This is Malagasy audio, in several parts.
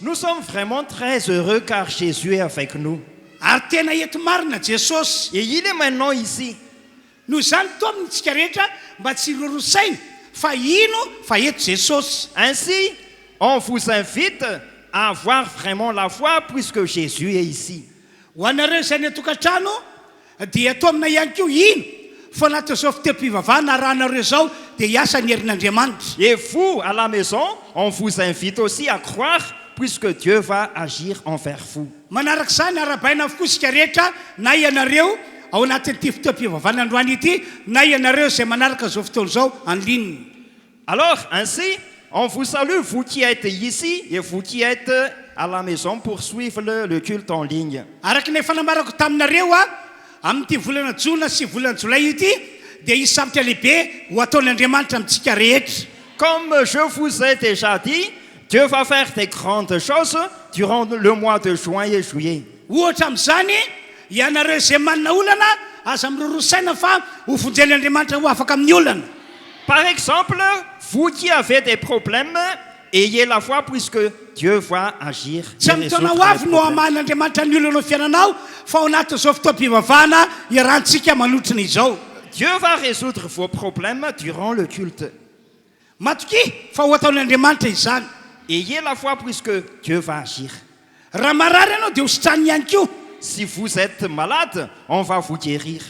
Nous sommes vraiment très heureux car Jésus est avec nous. Et il est maintenant ici. Ainsi, on vous invite à avoir vraiment la foi puisque Jésus est ici. Et vous, à la maison, on vous invite aussi à croire puisque Dieu va agir envers vous. Alors, ainsi, on vous salue, vous qui êtes ici et vous qui êtes à la maison pour suivre le culte en ligne. Comme je vous ai déjà dit, Dieu va faire des grandes choses durant le mois de juin et juillet. Par exemple, vous qui avez des problèmes, ayez la foi puisque Dieu va agir. Dieu va résoudre vos problèmes durant le culte. Ayez la foi puisque Dieu va agir. Si vous êtes malade, on va vous guérir.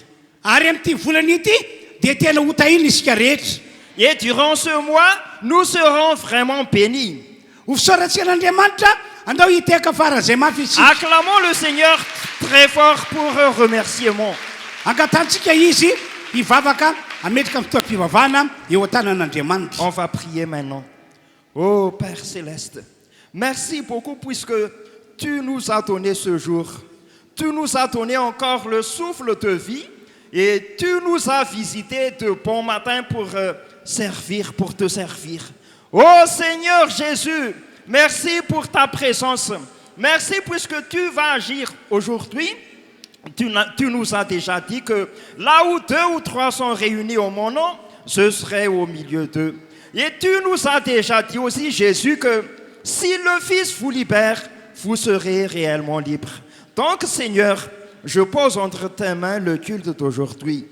Et durant ce mois, nous serons vraiment bénis. Acclamons le Seigneur très fort pour un remerciement. On va prier maintenant. Oh Père Céleste, merci beaucoup puisque tu nous as donné ce jour. Tu nous as donné encore le souffle de vie et tu nous as visité de bon matin pour servir, pour te servir. Oh Seigneur Jésus, merci pour ta présence. Merci puisque tu vas agir aujourd'hui. Tu nous as déjà dit que là où 2 ou 3 sont réunis au mon nom, ce serait au milieu d'eux. Et tu nous as déjà dit aussi, Jésus, que si le Fils vous libère, vous serez réellement libre. Donc, Seigneur, je pose entre tes mains le culte d'aujourd'hui.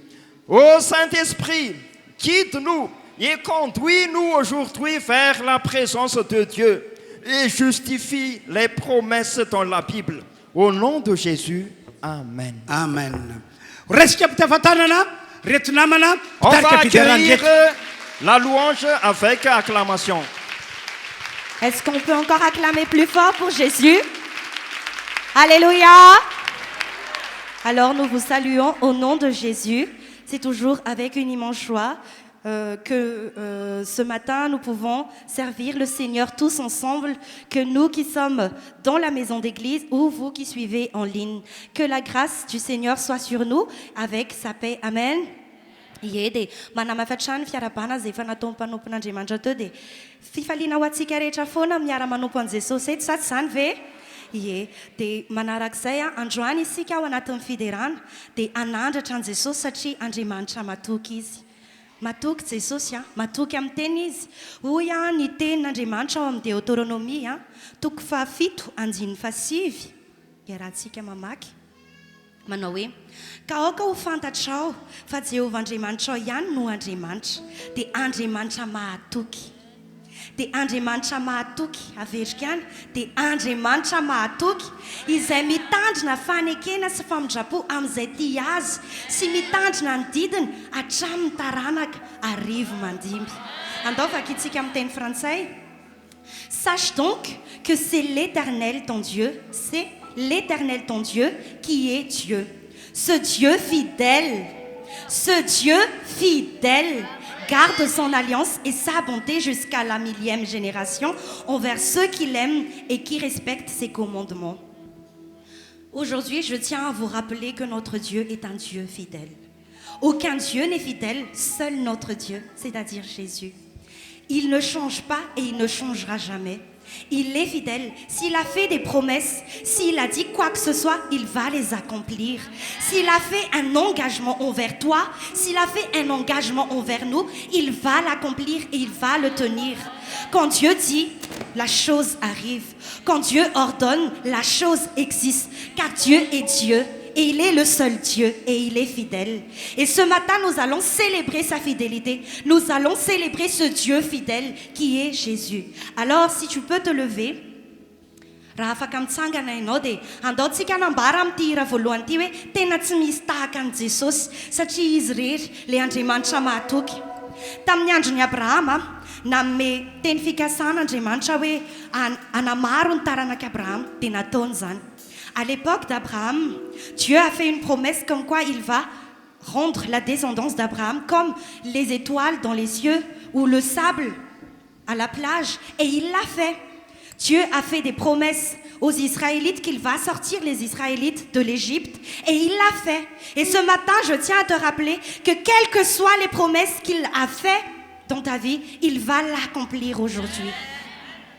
Ô Saint-Esprit, guide-nous et conduis-nous aujourd'hui vers la présence de Dieu et justifie les promesses dans la Bible. Au nom de Jésus, Amen. Amen. On va accueillir la louange avec acclamation. Est-ce qu'on peut encore acclamer plus fort pour Jésus? Alléluia! Alors nous vous saluons au nom de Jésus. C'est toujours avec une immense joie que ce matin nous pouvons servir le Seigneur tous ensemble, que nous qui sommes dans la maison d'église ou vous qui suivez en ligne. Que la grâce du Seigneur soit sur nous avec sa paix. Amen. Dia manamafatrany fiarabana zay efa nataon'ny mpanompon'Andriamanitra teo dia fifaliana ho antsika rehetra foana miara-manompo an' Jesosy eto, sa tsy izany ve? Ie, dia manarak'izay androany isika ao anatin'ny fiderana dia anandratra an' Jesosy satria Andriamanitra matoky izy. Matoky Jesosy, matoky amin'ny teny izy. Hoy ny tenin'Andriamanitra ao amin'ny Deutéronomie, toko 7:5. Iarahantsika mamaky. Manao hoe ka aoka ho fantatrao fa Jehovah Andriamanitra ihany no Andriamanitra, dia Andriamanitra mahatoky. Dia Andriamanitra mahatoky, averika any, dia Andriamanitra mahatoky izay mitandrina fanekena sy famindrapo amin'izay tia azy sy mitandrina ny didiny hatramin'ny taranaka arivo mandimby. Andao vakitsika amin'ny teny frantsay. Sache donc que c'est l'Éternel ton Dieu, c'est l'Éternel ton Dieu qui est Dieu. Ce Dieu fidèle garde son alliance et sa bonté jusqu'à la 1000e génération envers ceux qui l'aiment et qui respectent ses commandements. Aujourd'hui, je tiens à vous rappeler que notre Dieu est un Dieu fidèle. Aucun Dieu n'est fidèle, seul notre Dieu, c'est-à-dire Jésus. Il ne change pas et il ne changera jamais. Il est fidèle. S'il a fait des promesses, s'il a dit quoi que ce soit, il va les accomplir. S'il a fait un engagement envers toi, s'il a fait un engagement envers nous, il va l'accomplir et il va le tenir. Quand Dieu dit la chose arrive. Quand Dieu ordonne, la chose existe. Car Dieu est Dieu. Et il est le seul Dieu et il est fidèle. Et ce matin, nous allons célébrer sa fidélité. Nous allons célébrer ce Dieu fidèle qui est Jésus. Alors, si tu peux te lever, raha afaka mitsangana ianao dia andaontsika hanambara amin'ity hira voalohany ity hoe tena tsy misy tahaka an'i Jesosy satria izy irery ilay Andriamanitra mahatoky. Tamin'ny andron'i Abrahama, nanome teny fikasana Andriamanitra hoe hanamaro ny taranak'i Abrahama dia nataony izany. À l'époque d'Abraham, Dieu a fait une promesse comme quoi il va rendre la descendance d'Abraham comme les étoiles dans les cieux ou le sable à la plage. Et il l'a fait. Dieu a fait des promesses aux Israélites qu'il va sortir les Israélites de l'Égypte. Et il l'a fait. Et ce matin, je tiens à te rappeler que quelles que soient les promesses qu'il a fait dans ta vie, il va l'accomplir aujourd'hui.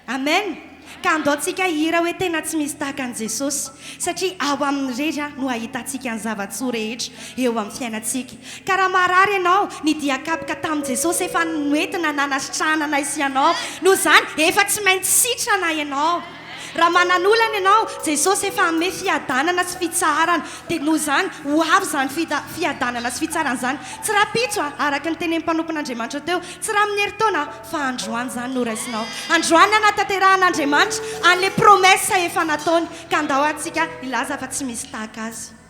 Amen. Ka andaontsika hira hoe tena tsy misy tahaka an'i Jesosy satria ao amin'ny rehetra no ahitantsika ny zava-tsoa rehetra eo amin'ny fiainantsika. Ka raha marary ianao ny diakapoka tamin'i Jesosy efa noentina nanasitranana ianao, noho izany efa tsy maintsy sitrana ianao. Raha mananolana ianao, Jesosy efa hanome fiadanana sy fitsarana dia noho izany ho avy izany fiadanana sy fitsarana izany. Tsy raha pitso araka ny tenen'ny mpanompon'Andriamanitra teo, tsy raha amin'ny herintaona fa androany izany no raisinao. Androany anatanteran'Andriamanitra an'ilay promesa efa nataony ka andao antsika ilaza fa tsy misy tahaka azy.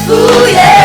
Fouillé,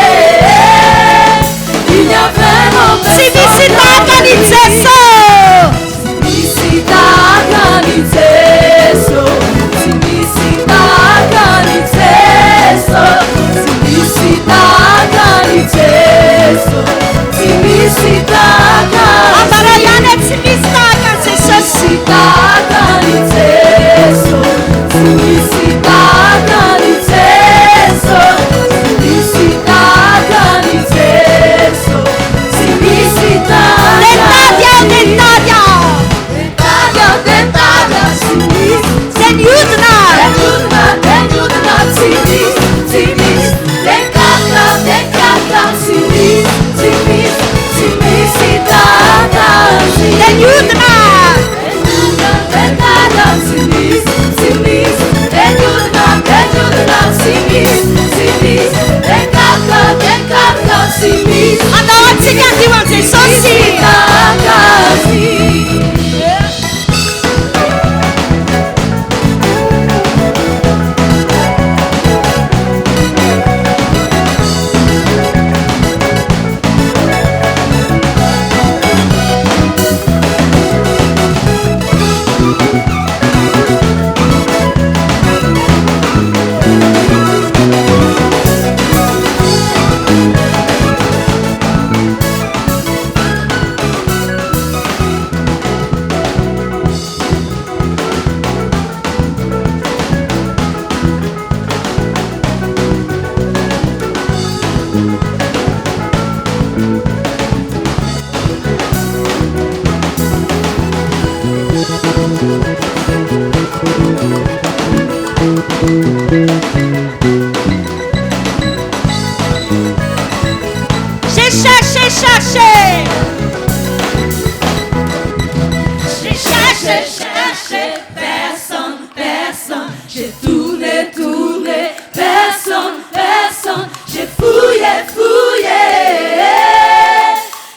J'ai cherché. J'ai cherché, personne. J'ai tourné, personne. J'ai fouillé.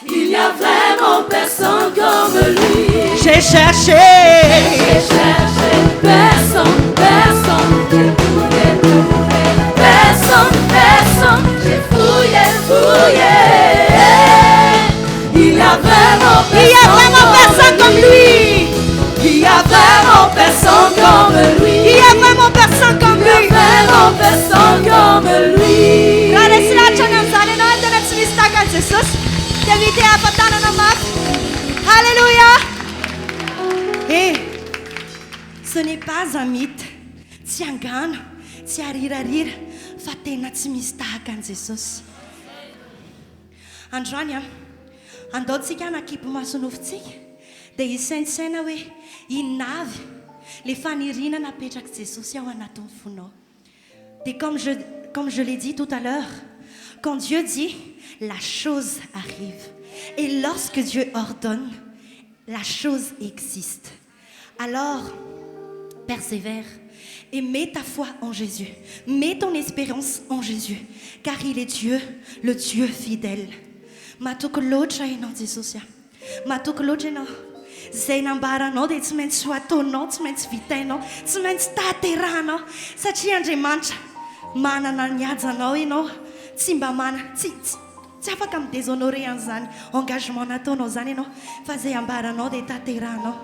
Il n'y a vraiment personne comme lui. J'ai cherché, personne. J'ai tourné, personne. J'ai fouillé. Il y a vraiment personne comme lui. Il y a vraiment personne comme lui. Il y a vraiment personne comme lui. Alléluia. Et ce n'est pas un mythe. Tiangano, tiaririr, fatena tsy misy tahaka an Jesosy. Androany andaontsika anakipy masonofontsika dia isaintsaina hoe inavy le faniriana napetraka Jesosy ao anatin'ny fonao. Et comme je l'ai dit tout à l'heure, quand Dieu dit, la chose arrive. Et lorsque Dieu ordonne, la chose existe. Alors, persévère et mets ta foi en Jésus. Mets ton espérance en Jésus, car il est Dieu, le Dieu fidèle. Matoko loatra ianao Jesosy. Matoko loatra ianao. Zay nambaranao dia tsy maintsy ho ataonao, tsy maintsy vitainao, tsy maintsy taterahanao satria Andriamanitra manana ny hajanao ianao, tsy mba tsy afaka midéshonorer an'izany engagement nataonao zany ianao, fa zay ambaranao dia taterahanao.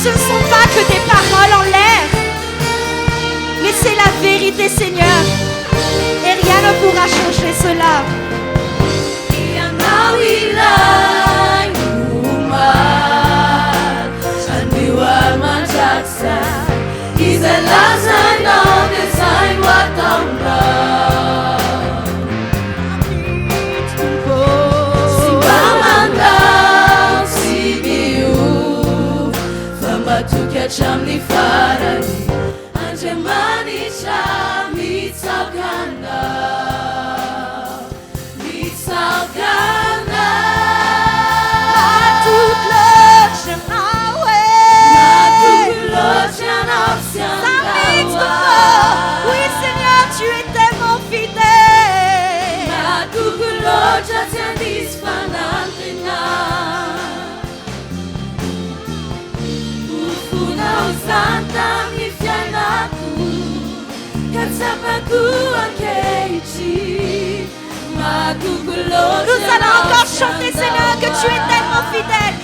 Ce ne sont pas que des paroles en l'air, mais c'est la vérité, Seigneur, et rien ne pourra changer cela. Jamni farani Andremani chami tsagana Oui Seigneur, tu es tellement fidèle. Nous allons encore chanter, Seigneur, que tu es tellement fidèle.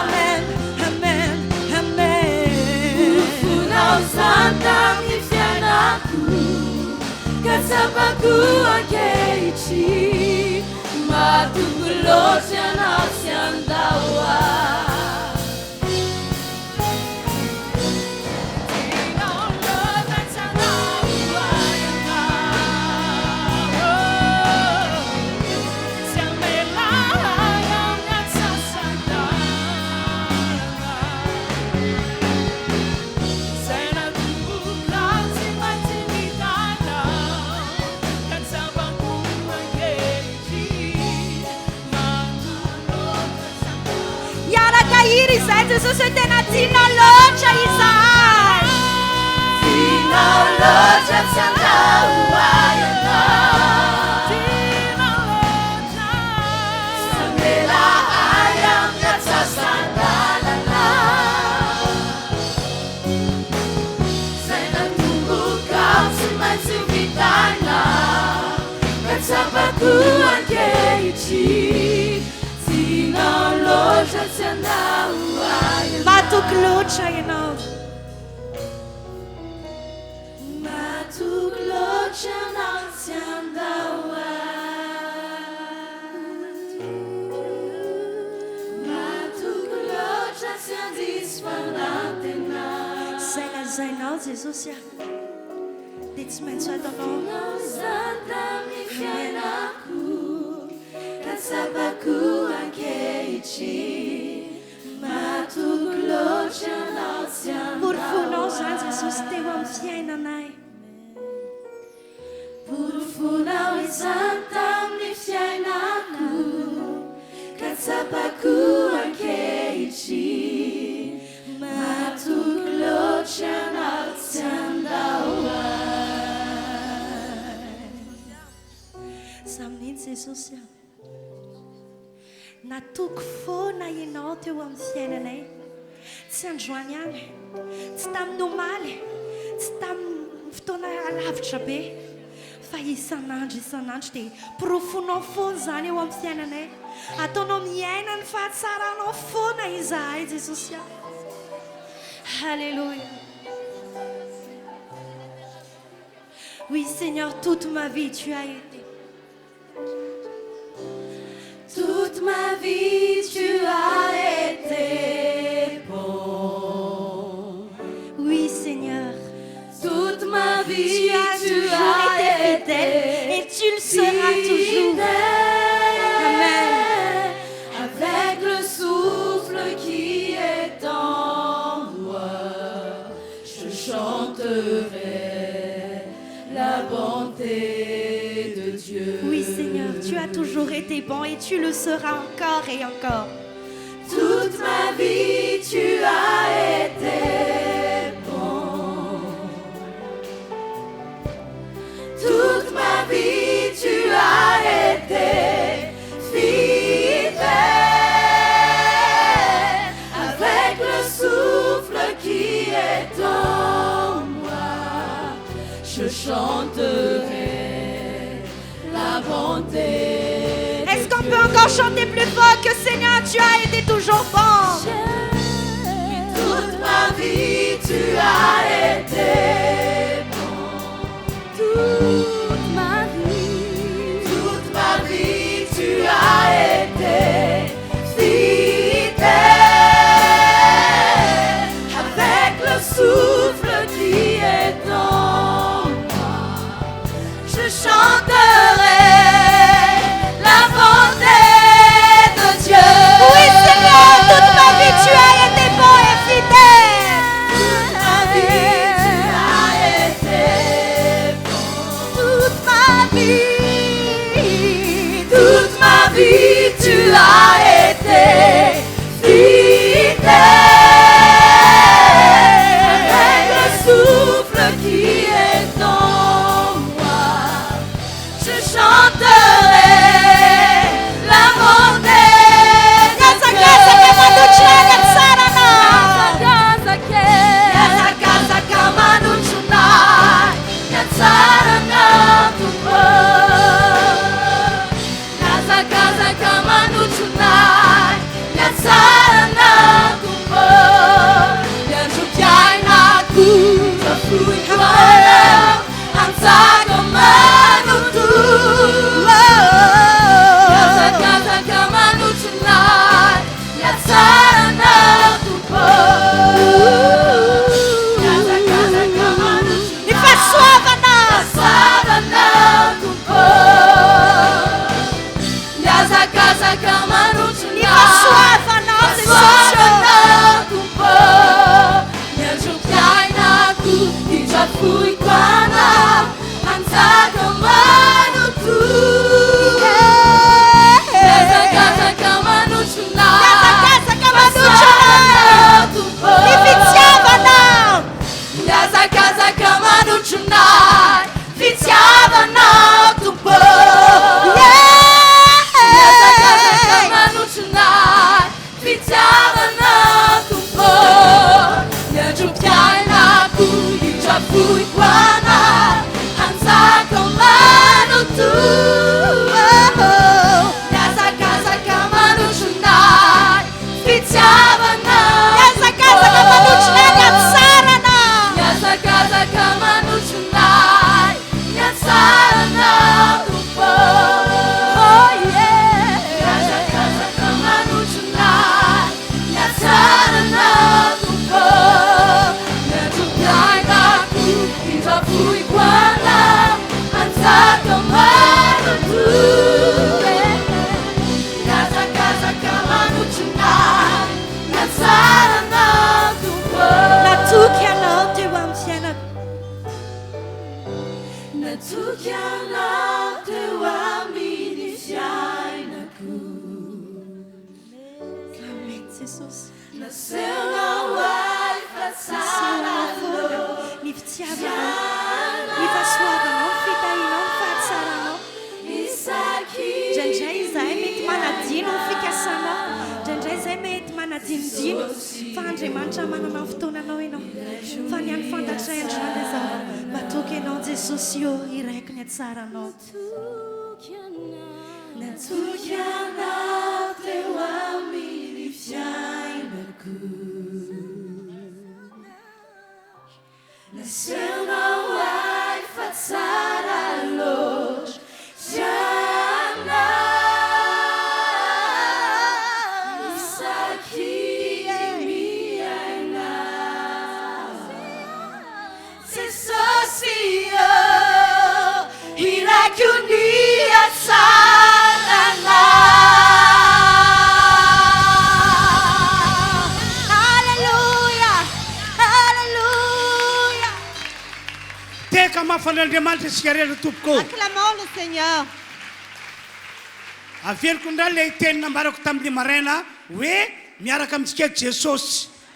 Amen, amen, amen. Santa mi fianaku, kasabaku akeichi, matukulosia na siandawa. Iris, Jesus se tenatina locha Isai. Tina locha sianda uayana. Tina locha. Samela ayam yatsa sandalana. Sena tunggu kau semaju vitana. Katsabaku angeichi. Tina locha sianda. Matuklocha, you know. Matuklocha na siandawa. Matuklocha siandisfanatena. Sela zainal Jesus ya. Ditsmen soit ton nom. Santa mi fianaku. Katsabaku akeichi. Por funos Jesus te vam fiena nai. Por funau e santa mi fiena ku. Katsapaku akeichi. Matu glochana tsandawa. Samnin Jesus ya. Na tuk fo na yenao te wam fiena nai. Tsy androany, tsy tamin'omaly, tsy tamin'ny fotoana alavitra be, fa isan'andro dia porofonao foana zany eo amin'ny fiainanay. Ataonao miaina ny fahatsaranao foana izahay, Jesosy. Alléluia. Oui, Seigneur, toute ma vie, tu as été. Toute ma vie, tu as été bon. Oui, Seigneur. Toute ma vie, tu as été fidèle et tu le seras toujours. Amen. Avec le souffle qui est en moi, je chanterai la bonté de Dieu. Oui, Seigneur, tu as toujours été bon et tu le seras encore et encore. Toute ma vie, tu as été bon. Toute ma vie, tu as été fidèle. Avec le souffle qui est en moi, je chanterai la bonté. Est-ce qu'on peut encore chanter plus fort que Seigneur, tu as été toujours bon? Toute ma vie, tu as été bon. Toute ma vie, tu as été fidèle. Avec le souffle qui est en moi, je chanterai la bonté de Dieu. Oui, Seigneur, toute ma vie, tu as été bon et fidèle. Toute ma vie, Acclamons le Seigneur.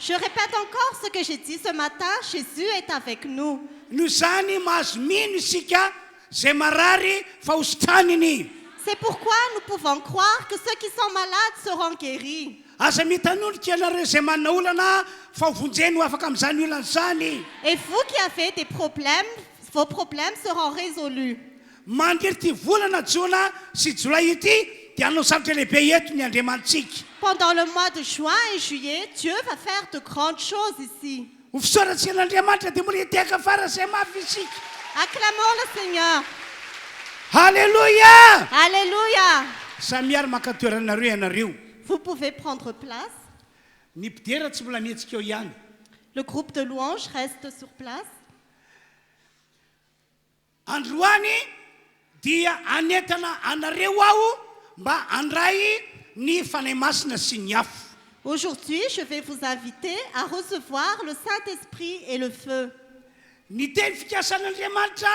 Je répète encore ce que j'ai dit ce matin. Jésus est avec nous. C'est pourquoi nous pouvons croire que ceux qui sont malades seront guéris. Et vous qui avez des problèmes, vos problèmes seront résolus. Pendant le mois de juin et juillet, Dieu va faire de grandes choses ici. Acclamons le Seigneur. Alléluia. Alléluia. Vous pouvez prendre place. Le groupe de louanges reste sur place. Androany dia anetana anareo ao mba andray ny fanay masina sy ny afo. Aujourd'hui, je vais vous inviter à recevoir le Saint-Esprit et le feu. Ny teny fikasan'Andriamanitra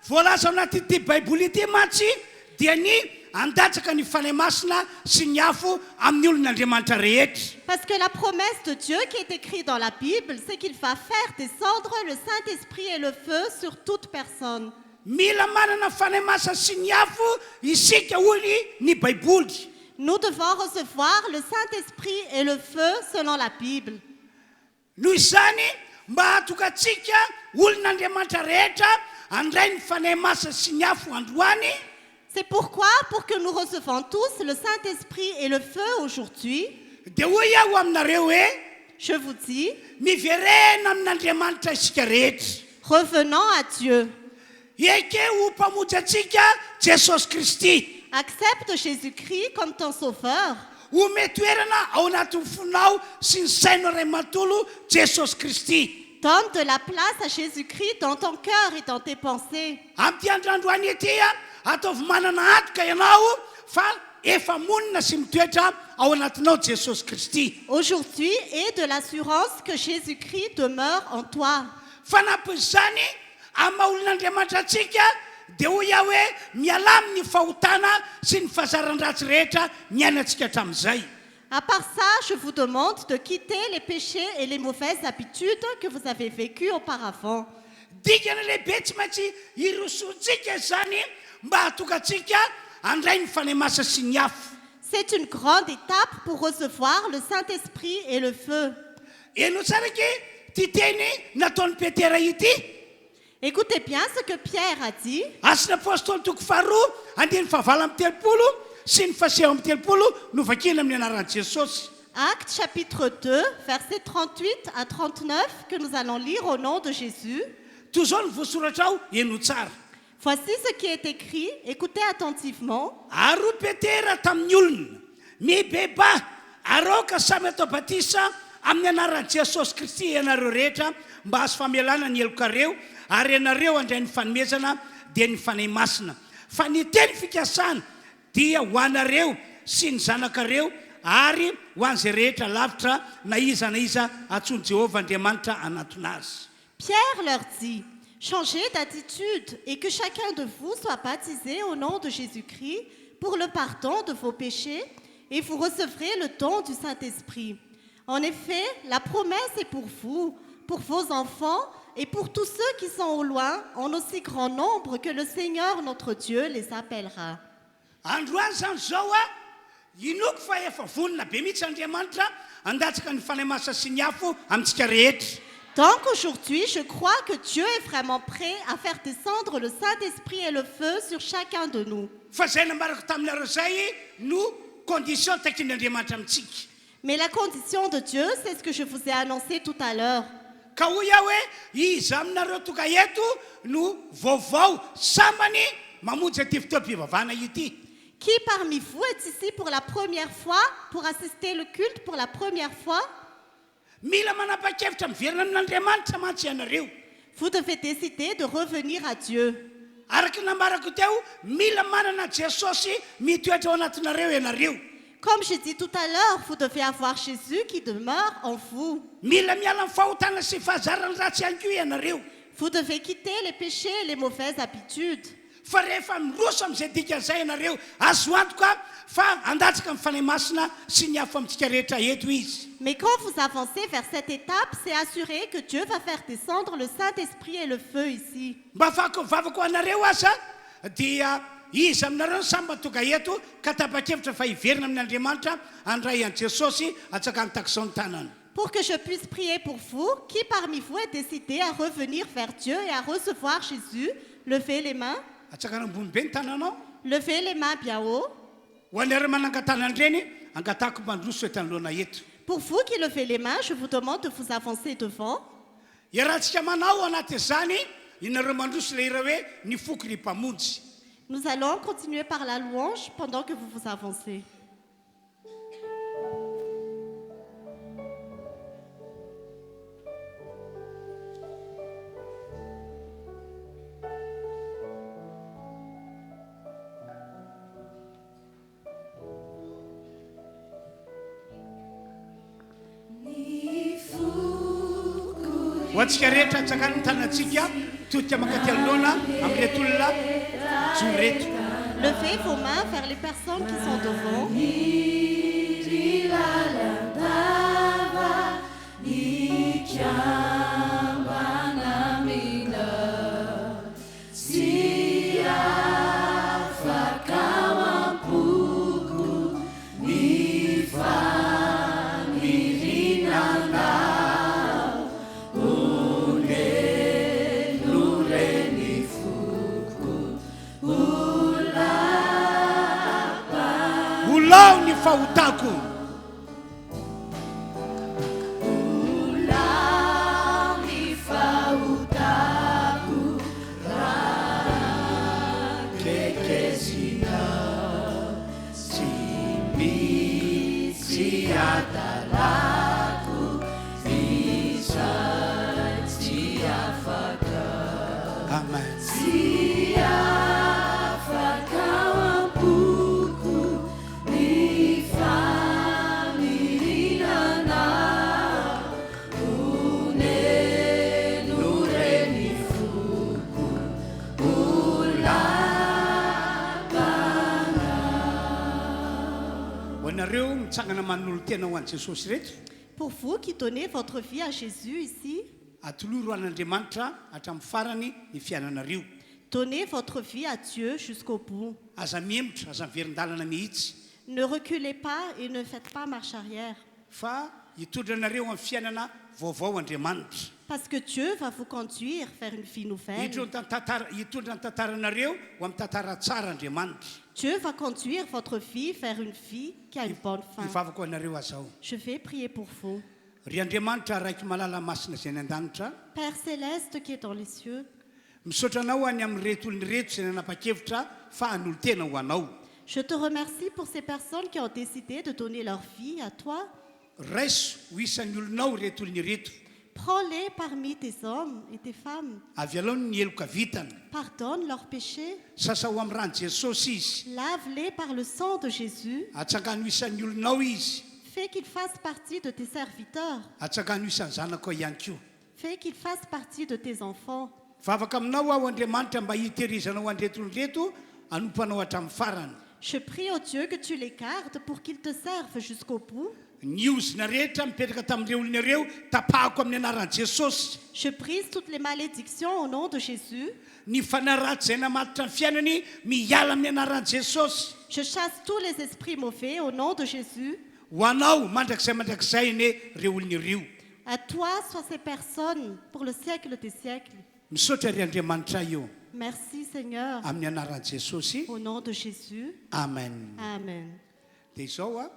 voalaza ao anaty Baiboly ity mantsy dia ny andatsaka ny fanay masina sy ny afo amin'ny olon'Andriamanitra rehetra. Parce que la promesse de Dieu qui est écrite dans la Bible, c'est qu'il va faire descendre le Saint-Esprit et le feu sur toute personne. Mila manana fanay masina sy ny afo isika hoy ny Baiboly. Nous devons recevoir le Saint-Esprit et le feu selon la Bible. Noho izany mba hatokatsika olon'Andriamanitra rehetra andray ny fanay masina sy ny afo androany. C'est pourquoi, pour que nous recevons tous le Saint-Esprit et le feu aujourd'hui, dia hoy aho aminareo hoe je vous dis, miverena amin'Andriamanitra isika rehetra. Revenons à Dieu. Eke ho mpamonjy antsika Jesosy Kristy. Accepte Jésus-Christ comme ton sauveur. Omey toerana ao anatin'ny fonao sy ny sainao ray manontolo Jesosy Kristy. Donne de la place à Jésus-Christ dans ton cœur et dans tes pensées. Amin'ity androandroany ety ataovy manana antoka ianao fa efa monina sy mitoetra ao anatinao Jesosy Kristy. Aujourd'hui, aie de l'assurance que Jésus-Christ demeure en toi. Fanampy izany amin'ny maha olon'Andriamanitra antsika dia hoy aho hoe miala amin'ny fahotana sy ny fahazaran-dratsy rehetra niainantsika hatramin'izay. À part ça, je vous demande de quitter les péchés et les mauvaises habitudes que vous avez vécues auparavant. Dikana lehibe tsy maintsy irosontsika izany mba hatokatsika andray ny fanay masina sy ny afo. C'est une grande étape pour recevoir le Saint-Esprit et le feu. Hainao tsara ke ty teny nataon'ny Petera ity. Écoutez bien ce que Pierre a dit. Asina apôstôly toko faharoa andiny fahavalo amby telopolo sy ny fahaseo amby telopolo no vakina amin'ny anaran'i Jesosy. Actes chapitre 2, versets 38 à 39 que nous allons lire au nom de Jésus. Toy izao ny voasoratra ao eno tsara. Voici ce qui est écrit, écoutez attentivement. Aro Petera tamin'ny olona mibeba aroka samy atao batisa amin'ny anaran'i Jesosy Kristy ianareo rehetra mba hazo famelana ny helokareo ary ianareo andray ny fanomezana dia ny fanay masina. Fa ny teny fikasana dia ho anareo sy ny zanakareo ary ho an'izay rehetra lavitra na iza atsony Jehovah Andriamanitra anatona azy. Pierre leur dit, Changez d'attitude et que chacun de vous soit baptisé au nom de Jésus-Christ pour le pardon de vos péchés et vous recevrez le don du Saint-Esprit. En effet, la promesse est pour vous, pour vos enfants et pour tous ceux qui sont au loin, en aussi grand nombre que le Seigneur notre Dieu les appellera. Androany zany zao a inoko fa efa vonona be mihitsy Andriamanitra handatsaka ny fanahy masina sy ny afo amintsika rehetra. Donc aujourd'hui, je crois que Dieu est vraiment prêt à faire descendre le Saint-Esprit et le feu sur chacun de nous. Fa zay nambarako taminareo zay no condition takin'Andriamanitra amintsika. Mais la condition de Dieu, c'est ce que je vous ai annoncé tout à l'heure. Ka hoy aho hoe iza aminareo toka eto no vaovao sambany mamonjy ity fotoam-pivavahana ity. Qui parmi vous est ici pour la première fois, pour assister le culte pour la première fois? Mila manapa-kevitra miverina amin'Andriamanitra mantsy ianareo. Vous devez décider de revenir à Dieu. Araka nambarako teo mila manana Jesosy mitoetra ao anatinareo ianareo. Comme j'ai dit tout à l'heure, vous devez avoir Jésus qui demeure en vous. Mila miala amin'ny fahotana sy fahazarana ratsy ihany koa ianareo. Vous devez quitter les péchés et les mauvaises habitudes. Fa rehefa miroso amin'izay dikan'izay ianareo azo antoka fa handatsaka amin'ny fanahy masina sy ny afo amintsika rehetra eto izy. Mais quand vous avancez vers cette étape, c'est assuré que Dieu va faire descendre le Saint-Esprit et le feu ici. Mba vavako anareo aza dia izy aminareo samba toga eto ka tapa-kevitra fa hiverina amin'Andriamanitra handray an'i Jesosy atsaka mitakizao ny tanana. Pour que je puisse prier pour vous, qui parmi vous est décidé à revenir vers Dieu et à recevoir Jésus? Levez les mains. Atsaka ambony be ny tananao. Levez les mains bien haut. Ho anareo manangatana ireny angatako mandroso eto anoloana eto. Pour vous qui levez les mains, je vous demande de vous avancer devant. Iarahantsika manao anaty izany inareo mandroso ilay ira hoe ny foko ny mpamonjy. Nous allons continuer par la louange pendant que vous vous avancez. Ho antsika rehetra tsakany ny tanantsika totika mankaty anoloana amin'reto olona jono reto. Levez vos mains vers les personnes qui sont devant. Ulao ny fahotako. Pour vous qui donnez votre vie à Jésus ici, donnez votre vie à Dieu jusqu'au bout. Ne reculez pas et ne faites pas marche arrière. Parce que Dieu va vous conduire vers une vie nouvelle. Dieu va conduire votre vie vers une vie qui a une bonne fin. Je vais prier pour vous. Père céleste qui est dans les cieux, je te remercie pour ces personnes qui ont décidé de donner leur vie à toi. Prends-les parmi tes hommes et tes femmes. Pardonne leurs péchés. Lave-les par le sang de Jésus. Fais qu'ils fassent partie de tes serviteurs. Fais qu'ils fassent partie de tes enfants. Vavaka aminao aho Andriamanitra mba hitehirizanao andretondreto anompanao hatramin'ny farany. Je prie au Dieu que tu les gardes pour qu'ils te servent jusqu'au bout. Ny ozina rehetra mipetraka tamin'ireo olona ireo tapahako amin'ny anaran'i Jesosy. Je brise toutes les malédictions au nom de Jésus. Ny fanaratsy izay namatotra ny fiainany miala amin'ny anaran'i Jesosy. Je chasse tous les esprits mauvais au nom de Jésus. Ho anao mandrakizay ane ireo olona ireo. À toi soient ces personnes pour le siècle des siècles. Misaotra ry Andriamanitra io. Merci Seigneur. Amin'ny anaran'i Jesosy. Au nom de Jésus. Amen. Amen. Dia izao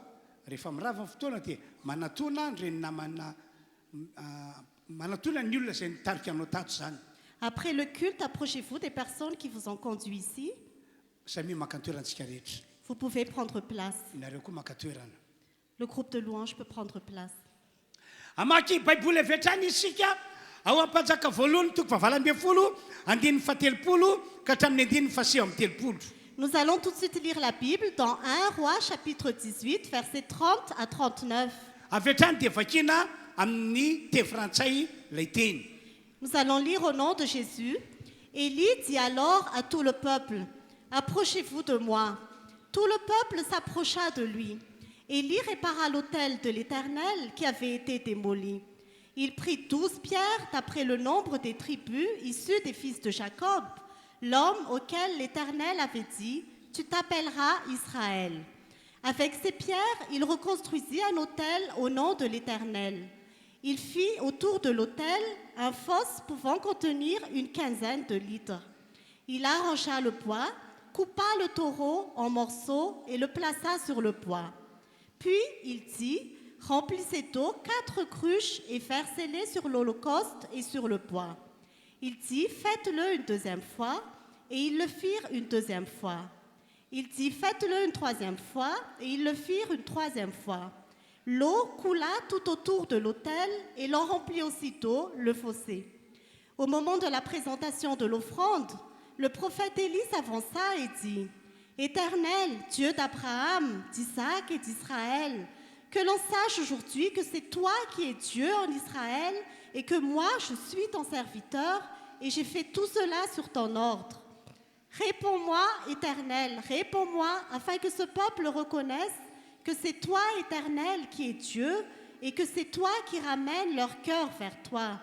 rehefa mirava ny fotoana dia manatona reny namana manatona ny olona izay nitarika anao tato zany. Après le culte, approchez-vous des personnes qui vous ont conduit ici. Samy maka toerantsika rehetra. Vous pouvez prendre place. Inareo koa maka toerana. Le groupe de louanges peut prendre place. Amaky Baiboly avy hatrany isika ao am-panjaka voalohany toko fahavalambin'ny folo andininy fahatelopolo ka hatramin'ny andininy fahasivy amby telopolo. Nous allons tout de suite lire la Bible dans 1 Roi chapitre 18 versets 30 à 39. Avy hatrany dia vakina amin'ny teny frantsay ilay teny. Nous allons lire au nom de Jésus. Élie dit alors à tout le peuple, « Approchez-vous de moi. » Tout le peuple s'approcha de lui. Élie répara l'autel de l'Éternel qui avait été démoli. Il prit 12 pierres d'après le nombre des tribus issues des fils de Jacob, l'homme auquel l'Éternel avait dit, « Tu t'appelleras Israël. » Avec ces pierres, il reconstruisit un autel au nom de l'Éternel. Il fit autour de l'autel un fosse pouvant contenir une quinzaine de litres. Il arrangea le bois, coupa le taureau en morceaux et le plaça sur le bois. Puis il dit, remplissez d'eau 4 cruches et versez-les sur l'holocauste et sur le bois. Il dit, faites-le une deuxième fois, et ils le firent une deuxième fois. Il dit, faites-le une troisième fois, et ils le firent une troisième fois. L'eau coula tout autour de l'autel et l'on remplit aussitôt le fossé. Au moment de la présentation de l'offrande, le prophète Élie s'avança et dit, « Éternel, Dieu d'Abraham, d'Isaac et d'Israël, que l'on sache aujourd'hui que c'est toi qui es Dieu en Israël et que moi je suis ton serviteur et j'ai fait tout cela sur ton ordre. Réponds-moi, Éternel, réponds-moi afin que ce peuple reconnaisse que c'est toi, Éternel, qui es Dieu, et que c'est toi qui ramènes leur cœur vers toi. »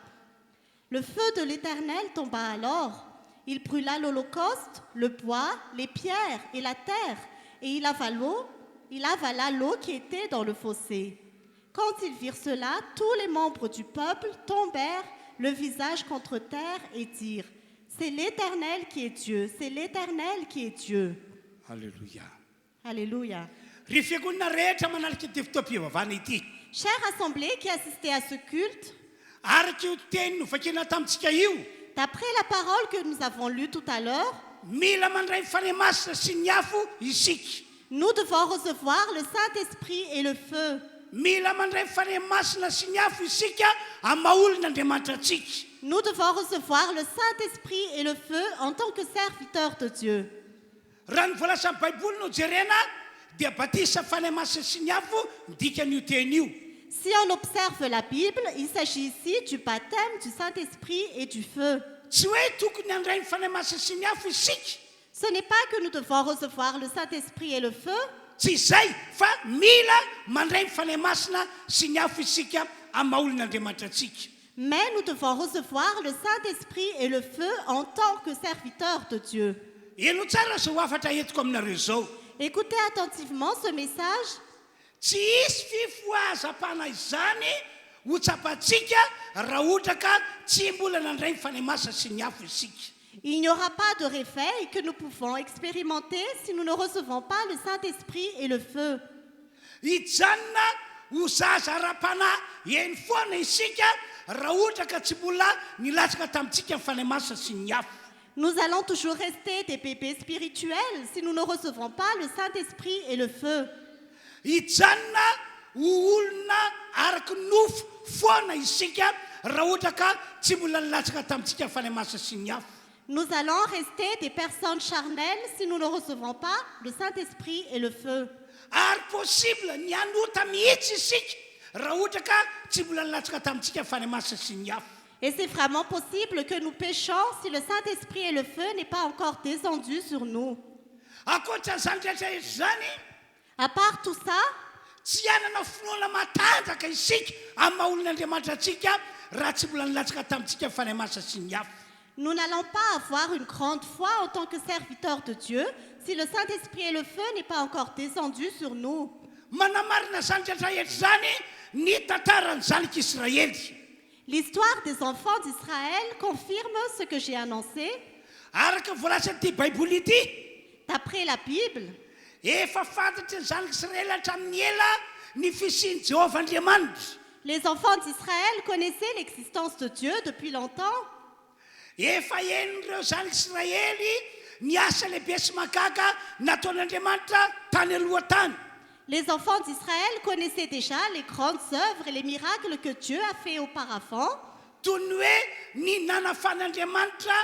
Le feu de l'Éternel tomba alors. Il brûla l'holocauste, le bois, les pierres et la terre, et il avala l'eau qui était dans le fossé. Quand ils virent cela, tous les membres du peuple tombèrent le visage contre terre et dirent, « C'est l'Éternel qui est Dieu, c'est l'Éternel qui est Dieu. » Alléluia. Alléluia. Chère assemblée qui assistait à ce culte, d'après la parole que nous avons lue tout à l'heure, nous devons recevoir le Saint-Esprit et le feu. Nous devons recevoir le Saint-Esprit et le feu en tant que serviteurs de Dieu. Si on observe la Bible, il s'agit ici du baptême du Saint-Esprit et du feu. Ce n'est pas que nous devons recevoir le Saint-Esprit et le feu, mais nous devons recevoir le Saint-Esprit et le feu en tant que serviteurs de Dieu. Écoutez attentivement ce message. Il n'y aura pas de réveil que nous pouvons expérimenter si nous ne recevons pas le Saint-Esprit et le feu. Nous allons toujours rester des bébés spirituels si nous ne recevons pas le Saint-Esprit et le feu. Nous allons rester des personnes charnelles si nous ne recevons pas le Saint-Esprit et le feu. Et c'est vraiment possible que nous péchons si le Saint-Esprit et le feu n'est pas encore descendu sur nous. Ankoatran'izany rehetra zany, À part tout ça, tsy anana finoana matanjaka isika amin'ny maha-olon'Andriamanitra antsika raha tsy mbola nilatsaka tamintsika fany masa sy ny hafa. nous n'allons pas avoir une grande foi en tant que serviteurs de Dieu si le Saint-Esprit et le feu n'est pas encore descendu sur nous. Manamarina zany rehetra zany ny tantaran'ny zanak'Israely. L'histoire des enfants d'Israël confirme ce que j'ai annoncé. Araka voalaza ty baiboly ity, D'après la Bible, efa fantatry ny zanak'Israely hatramin'ny ela ny fisian'i Jehovah Andriamanitra. les enfants d'Israël connaissaient l'existence de Dieu depuis longtemps. Efa henon'ireo zanak'Israely ny asa lehibe sy mahagaga nataon'Andriamanitra tany aloha-tany. Les enfants d'Israël connaissaient déjà les grandes œuvres et les miracles que Dieu a fait auparavant. Toy ny hoe ny nanafan'Andriamanitra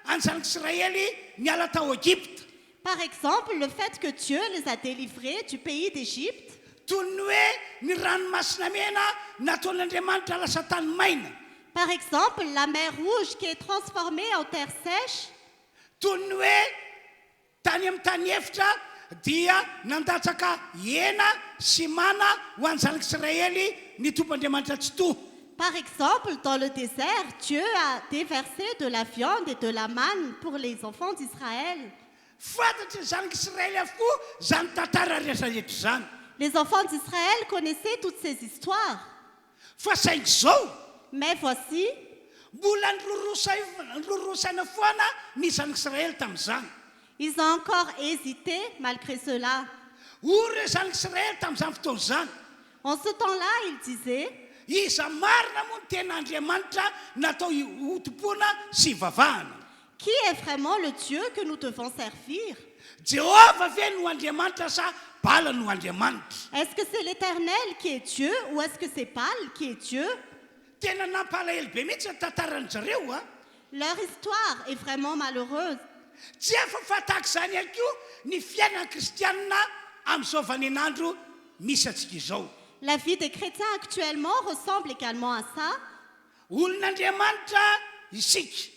any zanak'Israely niala tao Egypte. Par exemple, le fait que Dieu les a délivrés du pays d'Égypte. Toy ny hoe ny ranomasina mena nataon'Andriamanitra lasa tany maina. Par exemple, la mer Rouge qui est transformée en terre sèche. Toy ny hoe tany amin'ny tany efitra dia nandatsaka hena sy mana ho an'ny zanak'Israely ny tompon'Andriamanitra tsy toa. Par exemple, dans le désert, Dieu a déversé de la viande et de la manne pour les enfants d'Israël. Fantatry ny zanak'Israely avokoa zany tantara rehetrarehetra zany. Les enfants d'Israël connaissaient toutes ces histoires. Fa saingy zao Mais voici, mbola nilorosana foana ny zanak'Israely tamin'izany. ils ont encore hésité malgré cela. Ory reo zanak'Israely tamin'izany fotoana izany. En ce temps-là, ils disaient, Iza marina moa ny ten'Andriamanitra natao hotom-pona sy hivavahana. qui est vraiment le Dieu que nous devons servir? Jehova ve no Andriamanitra sa Bala no Andriamanitra? Est-ce que c'est l'Éternel qui est Dieu ou est-ce que c'est Baal qui est Dieu? Tena nampalahelo be mihitsy ny tantaran'ny zareo a. Leur histoire est vraiment malheureuse. Tsy efa fatahaka izany ihany koa ny fiainana kristianina amin'izao vaninandro misy antsika izao. La vie des chrétiens actuellement ressemble également à ça. Olon'Andriamanitra isika.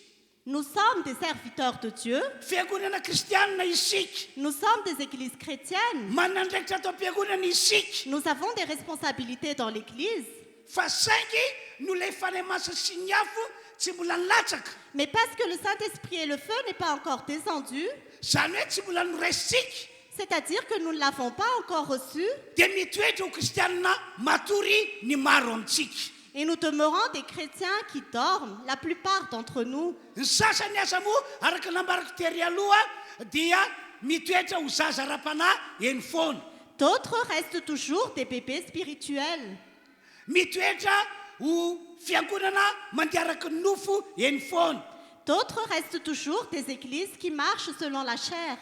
Nous sommes des serviteurs de Dieu. Fiangonana kristianina isika. Nous sommes des églises chrétiennes. Manandraikitra atao am-piangonana isika. Nous avons des responsabilités dans l'église. Fa saingy no ilay fanamasa sy ny afo tsy mbola nilatsaka. Mais parce que le Saint-Esprit et le feu n'est pas encore descendu, Zany hoe tsy mbola noraisitsika. c'est-à-dire que nous ne l'avons pas encore reçu, Dia mitoetra ho kristianina matory ny maro amintsika. et nous demeurons des chrétiens qui dorment, la plupart d'entre nous. Ny sasany aza moa araka nambarako tery aloha dia mitoetra ho zaza ra-panahy eny foana. D'autres restent toujours des bébés spirituels. Mitoetra ho fiangonana mandiaraka ny nofo eny foana. D'autres restent toujours des églises qui marchent selon la chair.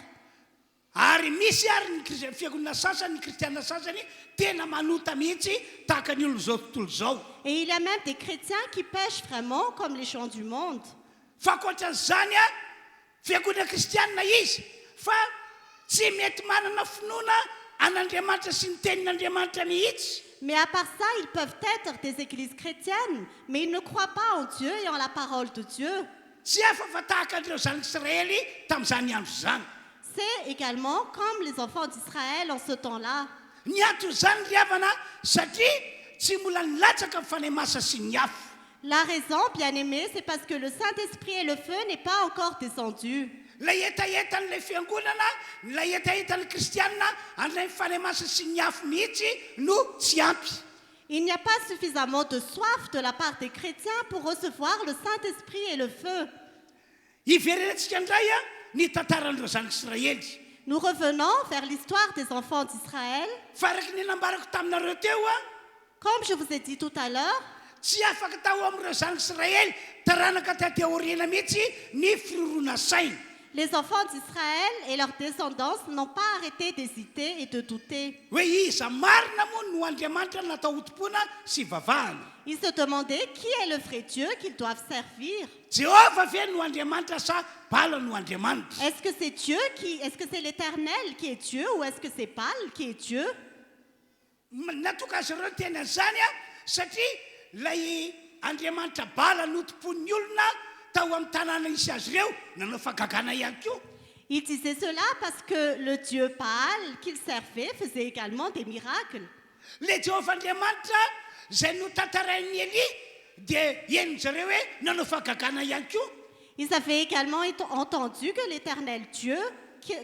Ary misy ary ny fiangonana sasany ny kristianina sasany tena manota mihitsy tahaka ny olona zao tontolo zao. Et il y a même des chrétiens qui pêchent vraiment comme les gens du monde. Fa ankoatran'izany a fiangonana kristianina izy fa tsy mety manana finoana an'Andriamanitra sy ny tenin'Andriamanitra mihitsy. Mais à part ça, ils peuvent être des églises chrétiennes, mais ils ne croient pas en Dieu et en la parole de Dieu. Tsy afa fa tahaka an'ireo zanak'Israely tamin'izany andro zany. C'est également comme les enfants d'Israël en ce temps-là. Ny antony zany ry havana satria tsy mbola nilatsaka ny fanamasa sy ny afo. La raison, bien-aimés, c'est parce que le Saint-Esprit et le feu n'est pas encore descendu. Lay etaetan'ilay fiangonana, lay etaetan'ny kristianina an'ilay fanamasa sy ny afo mihitsy no tsy ampy. Il n'y a pas suffisamment de soif de la part des chrétiens pour recevoir le Saint-Esprit et le feu. Iverenantsika indray a ny tantaran'ireo zanak'Israely. Nous revenons vers l'histoire des enfants d'Israël. Fa araka ny nambarako taminareo teo a, Comme je vous ai dit tout à l'heure, tsy afaka tao amin'ireo zanak'Israely taranaka taty aoriana mihitsy ny firoroana saina. les enfants d'Israël et leurs descendants n'ont pas arrêté d'hésiter et de douter. Hoe iza marina moa no Andriamanitra natao hotom-pona sy vavahana. Ils se demandaient qui est le vrai Dieu qu'ils doivent servir. Jehova ve no Andriamanitra sa Bala no Andriamanitra? Est-ce que c'est est-ce que c'est l'Éternel qui est Dieu ou est-ce que c'est Baal qui est Dieu? Natoka azy ireo tena zany a satria lay andriamanitra bala notompon'ny olona tao amin'ny tanàna isy azy ireo nanao fagagana ihany koa. Il disait cela parce que le Dieu Baal qu'il servait faisait également des miracles. Le Jehovah andriamanitra zay notantarain'ny Élie dia henony zareo hoe nanao fagagana ihany koa. Ils avaient également entendu que l'Éternel Dieu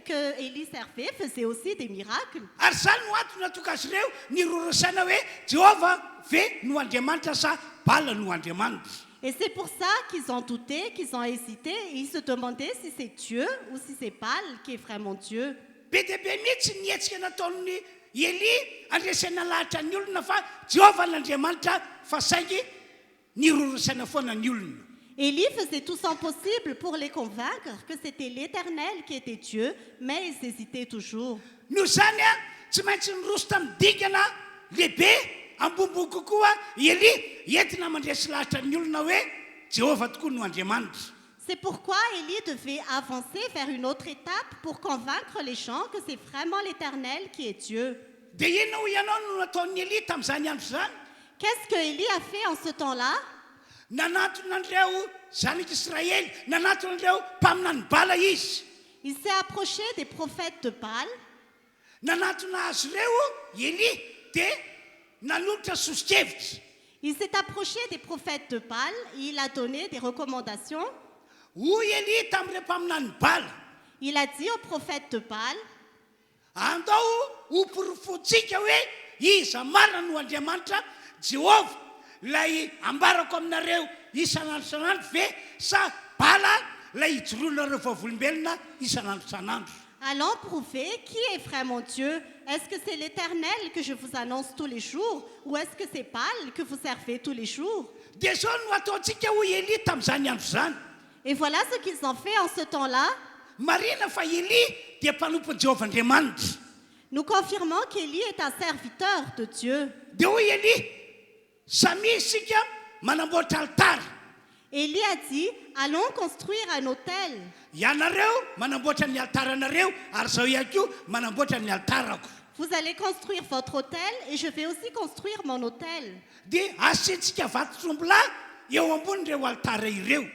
que Élie servait faisait aussi des miracles. Ary zany no antony natonga azy ireo nirorosana hoe Jehovah ve no andriamanitra sa Bala no andriamanitra. Et c'est pour ça qu'ils ont douté, qu'ils ont hésité, et ils se demandaient si c'est Dieu ou si c'est Baal qui est vraiment Dieu. Be dia be mihitsy nietsika nataon'ny Élie andresana lahatra ny olona fa Jehovah n'andriamanitra fa saingy nirorosana foana ny olona. Élie faisait tout son possible pour les convaincre que c'était l'Éternel qui était Dieu, mais ils hésitaient toujours. Noho zany tsy maintsy niroso tamin'ny dingana lehibe ambombo kokoa Élie entina mandresy lahatra ny olona hoe Jehovah tokoa no andriamanitra. C'est pourquoi Élie devait avancer vers une autre étape pour convaincre les gens que c'est vraiment l'Éternel qui est Dieu. Dia inona ho ianao no nataon'ny Élie tamin'izany andro zany? Qu'est-ce que Élie a fait en ce temps-là? Nanantonan'ireo zanak'Israëly, nanantonan'ireo mpaminany Bala izy. Il s'est approché des prophètes de Baal. Nanantona azy ireo Élie dia nanolotra sosokevitra. Il s'est approché des prophètes de Baal et il a donné des recommandations. Hoy Élie tamin'ireo mpaminany Bala. Il a dit aux prophètes de Baal, andao ho porofotsika hoe iza marina no andriamanitra Jehovah lay ambarako aminareo isanandro sanandro ve sa Bala lay ijoroanareo vavolombelona isanandro sanandro. allons prouver qui est vraiment Dieu. Est-ce que c'est l'Éternel que je vous annonce tous les jours ou est-ce que c'est Baal que vous servez tous les jours? Dia zao no ataontsika hoy Élie tamin'izany andro zany. Et voilà ce qu'ils ont fait en ce temps-là. Marina fa Élie dia mpanompon'i Jehovah andriamanitra. Nous confirmons qu'Élie est un serviteur de Dieu. Dia hoy Élie samy isika manamboatra altara. Élie a dit, allons construire un autel. Ianareo manamboatra ny altaranareo ary zao ihany koa manamboatra ny altarako. Vous allez construire votre autel et je vais aussi construire mon autel. Dia asiantsika vato-trombola eo ambonin'ireo altara ireo.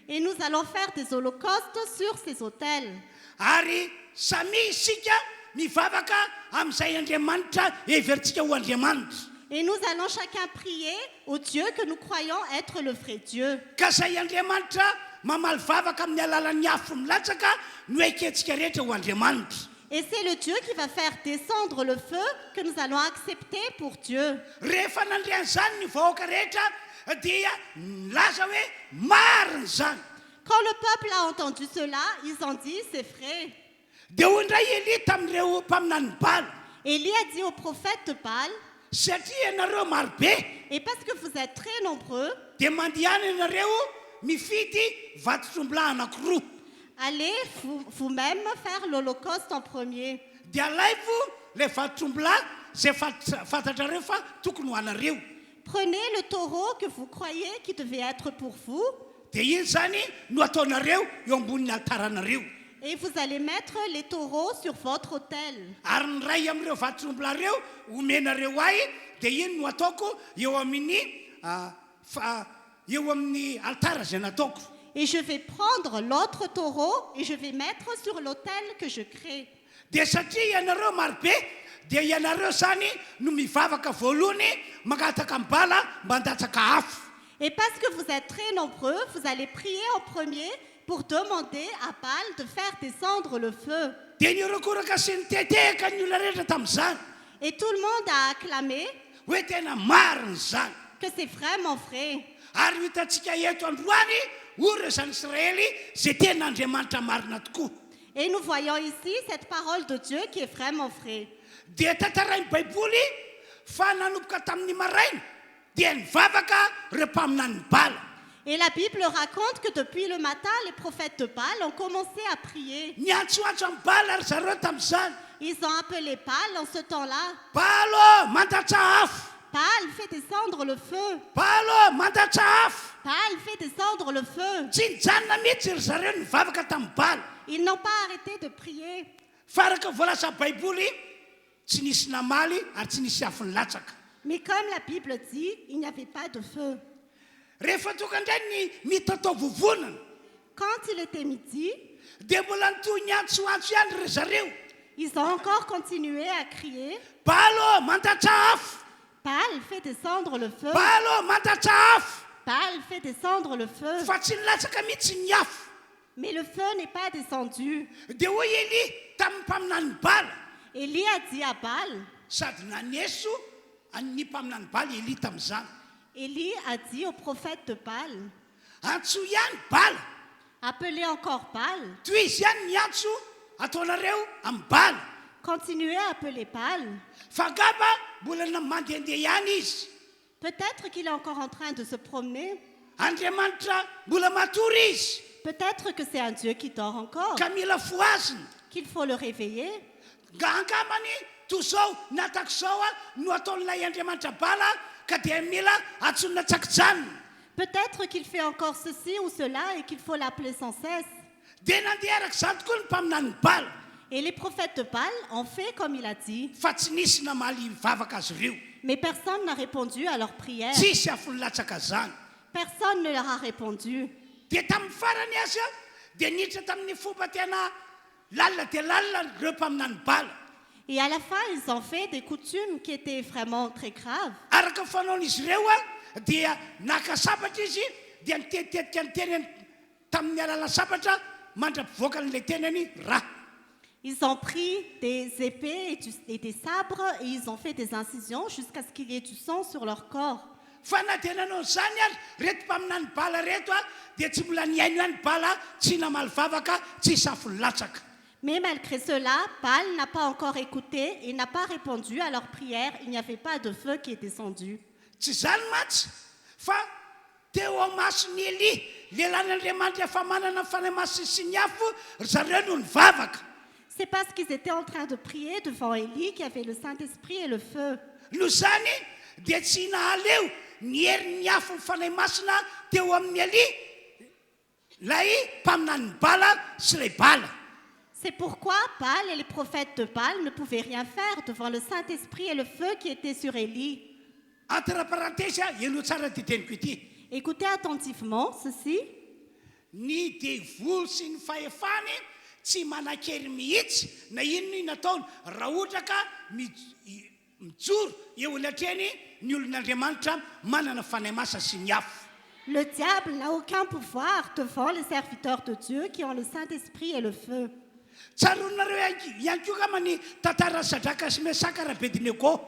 Et nous allons faire des holocaustes sur ces autels. Ary samy isika mivavaka amin'izay andriamanitra everitsika ho andriamanitra. Et nous allons chacun prier au Dieu que nous croyons être le vrai Dieu. Ka zay andriamanitra mamaly vavaka amin'ny alalan'ny afo milatsaka no ekentsika rehetra ho andriamanitra. Et c'est le Dieu qui va faire descendre le feu que nous allons accepter pour Dieu. Rehefa nandrian'izany ny vahoaka rehetra dia nilaza hoe marina zany. Quand le peuple a entendu cela, ils ont dit, c'est vrai. Dia hoy indray Élie tamin'ireo mpaminany Bala. Élie a dit aux prophètes de Baal, satria ianareo marobe et parce que vous êtes très nombreux, dia mandeha ianareo mifidy vato-trombola anankiroa. allez vous-même faire l'holocauste en premier. Dia alaivo le vato-trombola zay fantatrareo fa tokony ho anareo. Prenez le taureau que vous croyez qui devait être pour vous, Dia iny zany no ataonareo eo ambonin'ny altaranareo. et vous allez mettre les taureaux sur votre autel. Ary ny ray amin'ireo vato-trombola reo omenareo ahy dia iny no ataoko eo amin'ny eo amin'ny altara zay nataoko. Et je vais prendre l'autre taureau et je vais mettre sur l'autel que je crée. Dia satria ianareo marobe dia ianareo zany no mivavaka voalohany mangataka amin'ny Bala mba handatsaka afo. Et parce que vous êtes très nombreux, vous allez prier en premier pour demander à Baal de faire descendre le feu. Dia nirokoraka sy nitetehaka ny olona rehetra tamin'izany Et tout le monde a acclamé hoe tena marina zany. que c'est vraiment vrai. Ary hitantsika eto androany ireo zan'Israëly zay tena andriamanitra marina tokoa. Et nous voyons ici cette parole de Dieu qui est vraiment vraie. Dia tantarain'ny Baiboly fa nanomboka tamin'ny maraina dia nivavaka ireo mpaminany Bala. Et la Bible raconte que depuis le matin, les prophètes de Baal ont commencé à prier. Niantsoantso amin'ny Bala ary zareo tamin'izany. Ils ont appelé Baal en ce temps-là. Bala mandatsa afo. Baal fait descendre le feu. Bala mandatsa afo. Baal fait descendre le feu. Tsy nijanona mihitsy ry zareo nivavaka tamin'ny Bala. Ils n'ont pas arrêté de prier. Faraka voalaza Baiboly tsy nisy namaly ary tsy nisy afo nilatsaka. Mais comme la Bible dit, il n'y avait pas de feu. rehefa tonga indray ny mitatao vovonana Quand il était midi, dia mbola nitoy ny antso antso ihany ry zareo ils ont encore continué à crier. balo mandatra afo Baal fait descendre le feu. balo mandatra afo Baal fait descendre le feu. fa tsy nilatsaka mihitsy ny afo Mais le feu n'est pas descendu. dia hoy Eli tamin'ny mpaminany Bala Élie a dit à Baal. sady naneso ny mpaminany Bala Eli tamin'izany Élie a dit au prophète de Baal. antso ihany Bala Appelez encore Baal. toy izy ihany ny antso ataonareo amin'ny Bala Continuez à appeler Baal. fa ngamba mbola mandehandeha ihany izy Peut-être qu'il est encore en train de se promener. Andriamanitra mbola matory izy Peut-être que c'est un Dieu qui dort encore, ka mila foaziny qu'il faut le réveiller. nga angambany toy zao natako zao no ataon'ilay Andriamanitra Bala ka dia mila atsonina tsakijany Peut-être qu'il fait encore ceci ou cela et qu'il faut l'appeler sans cesse. dia nandeha araka izany tokoa ny mpaminany Bala Et les prophètes de Baal ont fait comme il a dit. fa tsy nisy namaly mivavaka azy ireo Mais personne n'a répondu à leur prière. tsisy afony latsaka zany Personne ne leur a répondu. dia tamin'ny farany azy dia niditra tamin'ny fomba tena lalina dia lalina ireo mpaminany Bala Et à la fin, ils ont fait des coutumes qui étaient vraiment très graves. araka ny fanaon'izy ireo dia naka sabatra izy dia nitetetika ny tenany tamin'ny alala sabatra mandra-pivoaka n'ilay tenany raha Ils ont pris des épées et des sabres et ils ont fait des incisions jusqu'à ce qu'il y ait du sang sur leur corps. fa na dia nanao zany ary reto mpaminany Bala reto dia tsy mbola niaino ihany Bala tsy namaly vavaka tsy safony latsaka Mais malgré cela, Baal n'a pas encore écouté et n'a pas répondu à leur prière. Il n'y avait pas de feu qui est descendu. tsy zany matsy fa teo amasony Eli lelan'Andriamanitra efa manana fanahy-maso sy ny afo ry zareo no nivavaka C'est parce qu'ils étaient en train de prier devant Élie qu'il y avait le Saint-Esprit et le feu. no zany dia tsy nahaleo ny herin'ny afo ny fanahy masina teo amin'ny Eli lay mpaminany Bala sy lay Bala C'est pourquoi Baal et les prophètes de Baal ne pouvaient rien faire devant le Saint-Esprit et le feu qui était sur Élie. entre parenthèse eno tsara diteniko ity Écoutez attentivement ceci. ny devoly sy ny fahefany tsy manan-kery mihitsy na inony nataony raha ohatra ka mijoro eo latreny ny olon'Andriamanitra manana fanahy masa sy ny afo Le diable n'a aucun pouvoir devant les serviteurs de Dieu qui ont le Saint-Esprit et le feu. tsaronareo ihany koa ka many tantara Sadraka sy Mesaka ry Abednego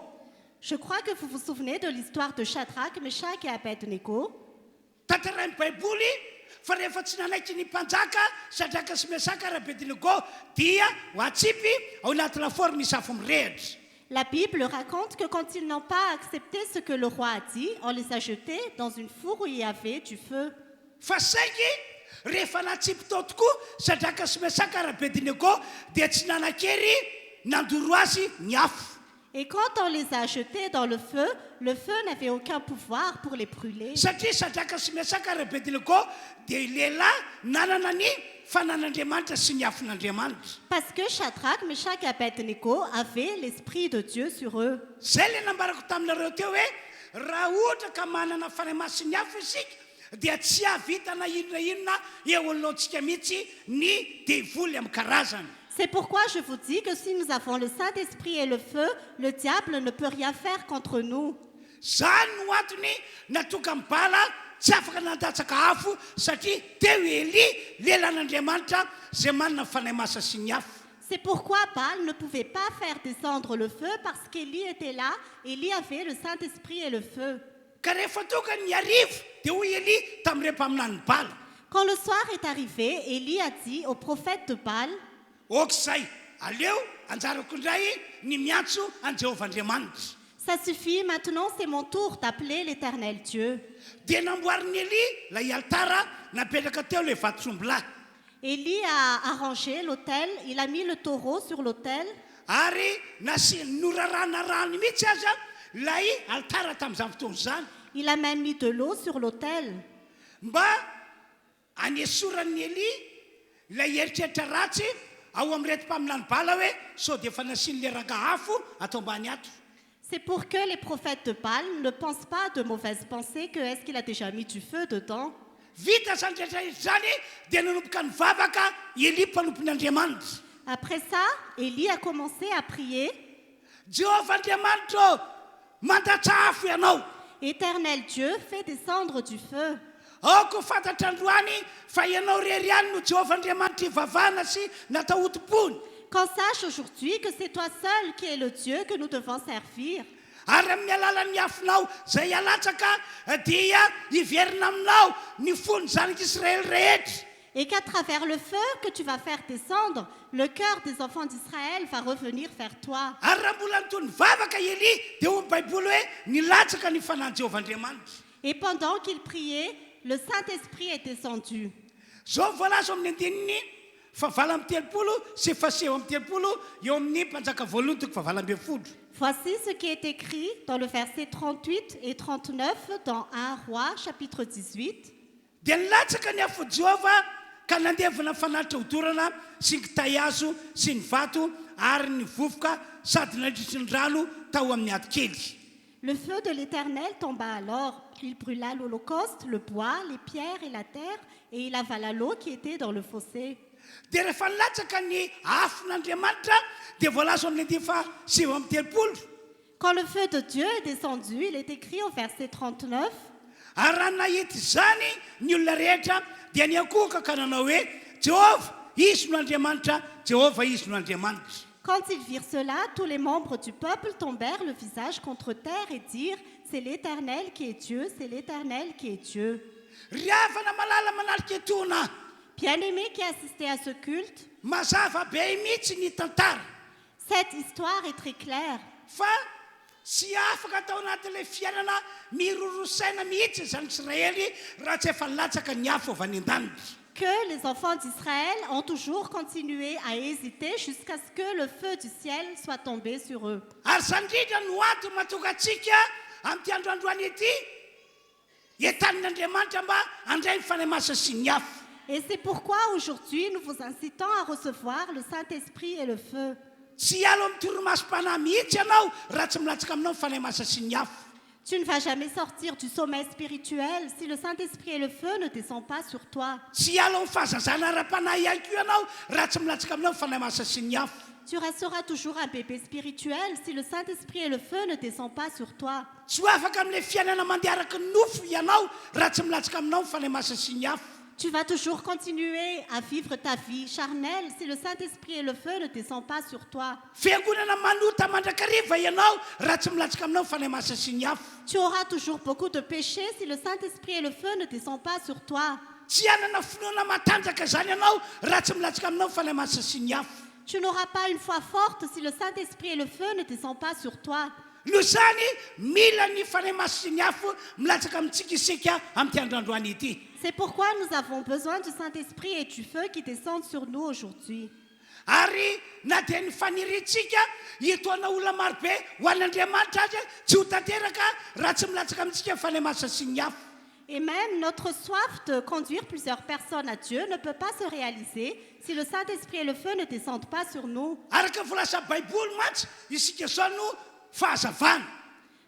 Je crois que vous vous souvenez de l'histoire de Shadrach, Meshach et Abednego. tantarain'ny baiboly fa rehefa tsy nanaiky ny mpanjaka Sadraka sy Mesaka ry Abednego dia ho atsipy ao anaty lafaoro misy afo mirehitra La Bible raconte que quand ils n'ont pas accepté ce que le roi a dit, on les a jetés dans une four où il y avait du feu. fa saingy rehefa natsipy tao tokoa Sadraka sy Mesaka ry Abednego dia tsy nanan-kery nandoro azy ny afo Et quand on les a jetés dans le feu n'avait aucun pouvoir pour les brûler. satria Sadraka sy Mesaka ry Abednego dia lehilahy nanana ny fanan'Andriamanitra sy ny afon'Andriamanitra Parce que Shadrach, Meshach et Abednego avaient l'Esprit de Dieu sur eux. zay le nambarako taminareo teo hoe raha ohatra ka manana fanahy maso sy ny afo isika dia tsy havitana inona eo alohantsika mihitsy ny devoly amin'ny karazany C'est pourquoi je vous dis que si nous avons le Saint-Esprit et le feu, le diable ne peut rien faire contre nous. zany no antony natonga amin'ny Bala tsy afaka nandatsaka afo satria teo Eli lelan'Andriamanitra zay manana fanahy masa sy ny afo C'est pourquoi Baal ne pouvait pas faire descendre le feu parce qu'Élie était là. Élie avait le Saint-Esprit et le feu. ka rehefa tonga ny arivo dia hoy Eli tamin'ireo mpaminany Bala Quand le soir est arrivé, Élie a dit au prophète de Baal, okizay aleo anjarako indray ny miantso an Jehovah-Andriamanitra ça suffit, maintenant c'est mon tour d'appeler l'Éternel Dieu. dia namboariny Eli lay altara napetraka teo le vatosombilahy Élie a arrangé l'autel, il a mis le taureau sur l'autel ary norarana rano mihitsy aza lay altara tamin'izany fotoana zany il a même mis de l'eau sur l'autel mba anesoran'ny Eli lay eritreritra ratsy ao amin'ny reto mpaminany Bala hoe sao dia efa nasiany le raka afo atao ambany ato C'est pour que les prophètes de Baal ne pensent pas de mauvaises pensées que est-ce qu'il a déjà mis du feu dedans. Vita zany rehetra zany dia nanomboka nivavaka Eli mpanompon'ny Andriamanitra. Après ça, Élie a commencé à prier. Jehovah Andriamanitra, mandatsy afo ianao. Éternel Dieu, fais descendre du feu. Aoko fantatra androany fa ianao rery ihany no Jehovah Andriamanitra ivavahana sy natao hotom-pony. Qu'on sache aujourd'hui que c'est toi seul qui es le Dieu que nous devons servir. Ary amin'ny alalan'ny afonao zay alatsaka dia iverina aminao ny fony zanak'Israël rehetra. Et qu'à travers le feu que tu vas faire descendre, le cœur des enfants d'Israël va revenir vers toi. Ary raha mbola nitony mivavaka Eli dia ho baiboly hoe nilatsaka ny fanahy Jehovah Andriamanitra. Et pendant qu'il priait, le Saint-Esprit est descendu. Zao voalaza amin'ny andininy fa 20 sy fahaseho amin'ny 30 eo amin'ny mpanjaka voalohany toko fa 20. Voici ce qui est écrit dans le verset 38 et 39 dans 1 Roi, chapitre 18. Dia nilatsaka ny afo Jehovah ka nandevana fanatitra hodorana sy ny kitay hazo sy ny vato ary ny vovoka sady nandritry ny rano tao amin'ny atokely. Le feu de l'Éternel tomba alors. Il brûla l'holocauste, le bois, les pierres et la terre, et il avala l'eau qui était dans le fossé. Dia rehefa nilatsaka ny afon'Andriamanitra dia voalaza amin'ny 30. Quand le feu de Dieu est descendu, il est écrit au verset 39. Ary raha nahity zany ny olona rehetra dia niakoka ka nanao hoe Jehovah izy no Andriamanitra, Jehovah izy no Andriamanitra. Quand ils virent cela, tous les membres du peuple tombèrent le visage contre terre et dirent: c'est l'Éternel qui est Dieu, c'est l'Éternel qui est Dieu. Riavana malala manarika etona. Bien-aimés qui assistaient à ce culte, mazava be mihitsy ny tantara. cette histoire est très claire. Fa sy afaka tao anatin'ilay fiainana mirorosaina mihitsy zany Israely raha tsy efa latsaka ny afo avy any an-danitra. Que les enfants d'Israël ont toujours continué à hésiter jusqu'à ce que le feu du ciel soit tombé sur eux. Ary zany indrindra no antony mahatonga antsika amin'ity androandroany ity entanin'Andriamanitra mba handray ny fanahy sy ny afo. Et c'est pourquoi aujourd'hui nous vous incitons à recevoir le Saint-Esprit et le feu. Tsy alo amin'ny toromasom-panahy mihitsy ianao raha tsy milatsaka aminao ny fanahy sy ny afo. Tu ne vas jamais sortir du sommeil spirituel si le Saint-Esprit et le feu ne descendent pas sur toi. Tsy alo amin'ny fahazazana ara-panahy ihany koa ianao raha tsy milatsaka aminao ny fanahy sy ny afo. Tu resteras toujours un bébé spirituel si le Saint-Esprit et le feu ne descendent pas sur toi. Tsy ho afaka amin'ilay fiainana mandeha araky ny nofo ianao raha tsy milatsaka aminao ny fanahy sy ny afo. Tu vas toujours continuer à vivre ta vie charnelle si le Saint-Esprit et le feu ne descendent pas sur toi. Fiangonana manota mandrakariva ianao raha tsy milatsaka aminao ny fanahy sy ny afo. Tu auras toujours beaucoup de péchés si le Saint-Esprit et le feu ne descendent pas sur toi. Tsy hanana finoana matanjaka zany ianao raha tsy milatsaka aminao ny fanahy sy ny afo. Tu n'auras pas une foi forte si le Saint-Esprit et le feu ne descendent pas sur toi. No zany mila ny fanahy sy ny afo milatsaka amintsika isika amin'ity androandroany ity. C'est pourquoi nous avons besoin du Saint-Esprit et du feu qui descendent sur nous aujourd'hui. Ary na dia ny faniritsika itoana olona marobe ho an'Andriamanitra azy tsy ho tanteraka raha tsy milatsaka amintsika ny fanahy sy ny afo. Et même notre soif de conduire plusieurs personnes à Dieu ne peut pas se réaliser si le Saint-Esprit et le feu ne descendent pas sur nous. Araka volasa baiboly mantsy isika zao no fahazavana.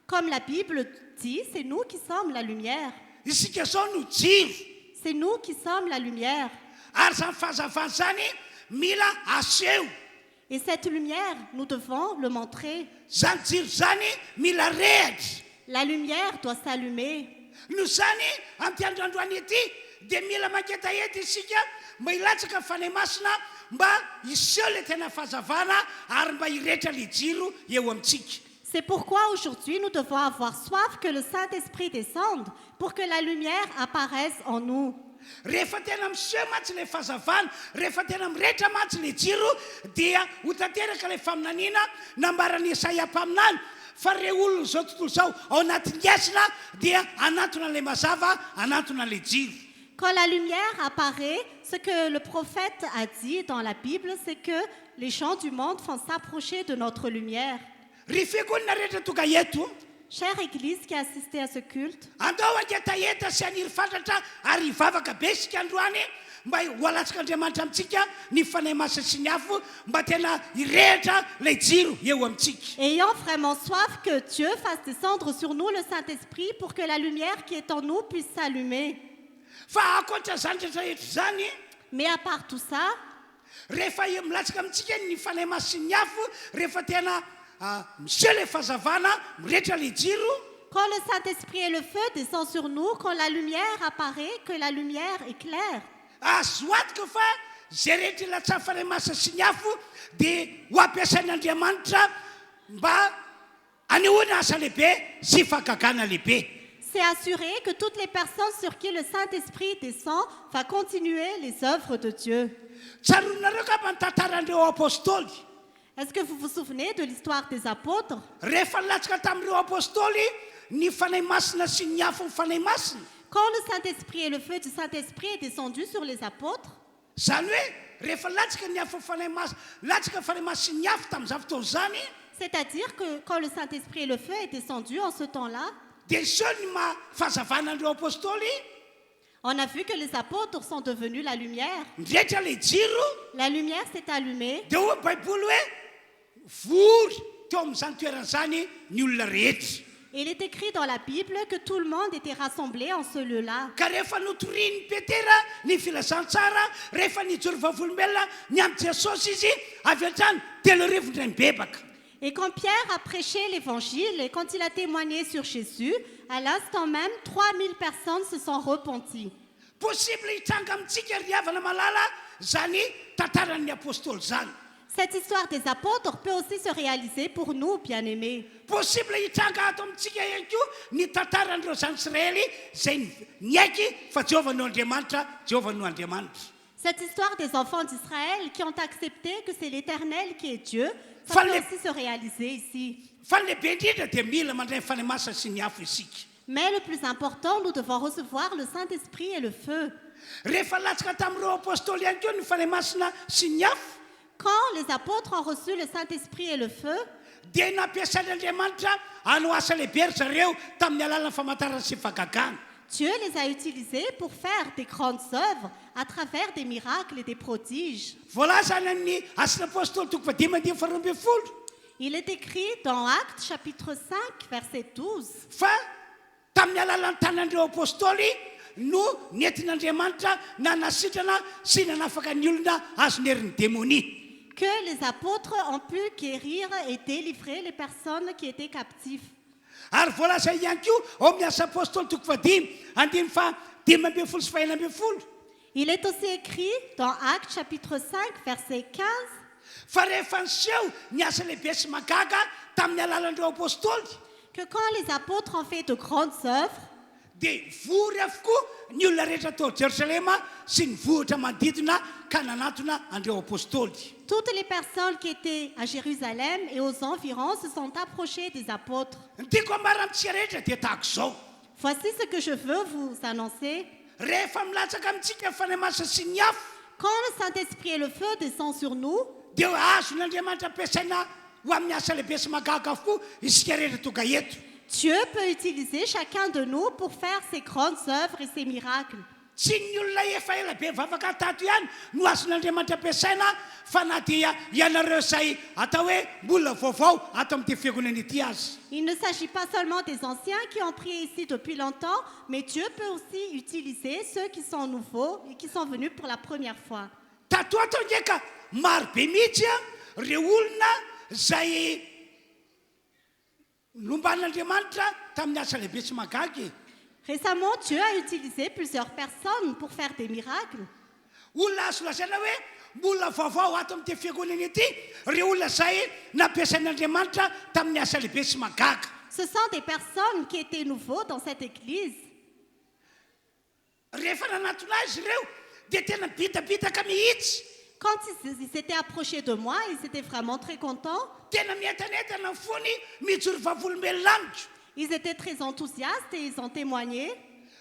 Comme la Bible dit, c'est nous qui sommes la lumière. Isika zao no jiro. C'est nous qui sommes la lumière. Ary zany fahazavana zany mila aseho. Et cette lumière, nous devons le montrer. Zany jiro zany mila rehatra. La lumière doit s'allumer. No zany amin'ity androandroany ity dia mila manketaeta isika mba hilatsaka ny fanahy masina mba hiseho le tena fahazavana ary mba hiretra le jiro eo amintsika. C'est pourquoi aujourd'hui nous devons avoir soif que le Saint-Esprit descende pour que la lumière apparaisse en nous. Rehefa tena miseho mantsy le fahazavana, rehefa tena miretra mantsy le jiro dia ho tanteraka le faminaniana nambaran'ny Esaia mpaminany fa re olona zao tontolo zao ao anatin'ny esina dia anatona le mazava, anatona le jiro. Quand la lumière apparaît, ce que le prophète a dit dans la Bible, c'est que les gens du monde vont s'approcher de notre lumière. Ry fiangonana rehetra tonga eto Chère Église qui a assisté à ce culte, andao angetaheta sy aniry fantatra ary ivavaka be sika androany mba hoalatsika Andriamanitra amintsika ny fanahy masina sy ny afo mba tena irehitra ilay jiro eo amintsika. ayant vraiment soif que Dieu fasse descendre sur nous le Saint-Esprit pour que la lumière qui est en nous puisse s'allumer. Fa akoatra zany rehetra zany, Mais à part tout ça, rehefa milatsaka amintsika ny fanahy masina sy ny afo, rehefa tena miseho le fahazavana mirehitra le jiro, quand le Saint-Esprit et le feu descendent sur nous, quand la lumière apparaît, que la lumière éclaire, azo antoka fa zay rehetra ilatsany fanahy masina sy ny afo dia ho ampiasain'Andriamanitra mba anehoana asa lehibe sy fahagagana lehibe. c'est assuré que toutes les personnes sur qui le Saint-Esprit descend va continuer les œuvres de Dieu. Tsaroanareo kapa ny tantaran'ireo apôstôly. Est-ce que vous vous souvenez de l'histoire des apôtres? Rehefa nilatsaka tamin'ireo apôstôly ny fanahy masina sy ny afo ny fanahy masina. Quand le Saint-Esprit et le feu du Saint-Esprit est descendu sur les apôtres, Zany hoe rehefa latsaka ny afo fanahy masina, latsaka fanahy masina sy ny afo tamin'izany fotoana zany, c'est-à-dire que quand le Saint-Esprit et le feu est descendu en ce temps-là, dia iseho ny fahazavanan'ireo apôstôly on a vu que les apôtres sont devenus la lumière. mirehitra le jiro. La lumière s'est allumée. Dia hoy baiboly hoe vory teo amin'izany toerana zany ny olona rehetra. Il est écrit dans la Bible que tout le monde était rassemblé en ce lieu-là. Ka rehefa notoriany Petera ny filazantsara, rehefa nijoro vavolombelona ny amin' Jesosy izy, avy hatrany telo arivo indray mibebaka. Et quand Pierre a prêché l'évangile et quand il a témoigné sur Jésus, à l'instant même, 3000 personnes se sont repenties. Possible hitranga amintsika ry havana malala zany tantaran'ny apôstôly zany. Cette histoire des apôtres peut aussi se réaliser pour nous, bien-aimés. Possible hitranga ato amintsika ihany koa ny tantaran'ireo zany Israely zay niaiky fa Jehovah no Andriamanitra, Jehovah no Andriamanitra. Cette histoire des enfants d'Israël qui ont accepté que c'est l'Éternel qui est Dieu, ça peut aussi se réaliser ici. Fa ny lehibe indrindra dia mila mandray fanahy masina sy ny afo isika. Mais le plus important, nous devons recevoir le Saint-Esprit et le feu. Rehefa latsaka tamin'ireo apôstôly ihany koa ny fanahy masina sy ny afo, Quand les apôtres ont reçu le Saint-Esprit et le feu, dia nampiasain'Andriamanitra hanao asa lehibe ry zareo tamin'ny alalan'ny famantarana sy fahagagana. Dieu les a utilisés pour faire des grandes œuvres à travers des miracles et des prodiges. Voalaza ny amin'ny asan'ny apôstôly toko fahadimy faharoa ambin'ny folo. Il est écrit dans Actes chapitre 5, verset 12, Fa tamin'ny alalan'ny tanan'ireo apôstôly no nentin'Andriamanitra nanasitrana sy nanafaka ny olona azo nerin'ny démonie. que les apôtres ont pu guérir et délivrer les personnes qui étaient captives. Ary voalaza ihany koa ao amin'ny asa apôstôly toko fahadimy andimy fa dimy ambin'ny folo sy fahena ambin'ny folo. Il est aussi écrit dans Actes chapitre 5, verset 15, Fa rehefa niseho ny asa lehibe sy magaga tamin'ny alalan'ireo apôstôly que quand les apôtres ont fait de grandes œuvres, dia vory avokoa ny olona rehetra tao Jerosalema sy ny vohitra manodidina ka nanatona andreo apôstôly. toutes les personnes qui étaient à Jérusalem et aux environs se sont approchées des apôtres. Ny tiako hamara amintsika rehetra dia tahako izao. Voici ce que je veux vous annoncer. Rehefa milatsaka amintsika fanahy masina sy ny afo, Quand le Saint-Esprit et le feu descendent sur nous, dia azon'Andriamanitra ampiasaina ho amin'ny asa lehibe sy magaga avokoa isika rehetra tonga eto. Dieu peut utiliser chacun de nous pour faire ses grandes œuvres et ses miracles. Tsy ny olona efa ela be vavaka tato ihany no azon'Andriamanitra ampiasaina fa na dia ianareo izay atao hoe mbola vaovao ato amin'ity fiangonana ity azy. Il ne s'agit pas seulement des anciens qui ont prié ici depuis longtemps, mais Dieu peut aussi utiliser ceux qui sont nouveaux et qui sont venus pour la première fois. Tato ato ndraika maro be mihitsy reo olona zay lomban'Andriamanitra tamin'ny asa lehibe sy magagy. Récemment, Dieu a utilisé plusieurs personnes pour faire des miracles. Olona azo lazaina hoe mbola vaovao ato amin'ity fiangonana ity reo olona zay nampiasain'Andriamanitra tamin'ny asa lehibe sy magaga. Ce sont des personnes qui étaient nouveaux dans cette église. Rehefa nanatona azy ireo dia tena bitabitaka mihitsy. Quand ils s'étaient approchés de moi, ils étaient vraiment très contents. Tena mientanetana ny fony mijoro vavolombelonlanitra. Ils étaient très enthousiastes et ils ont témoigné.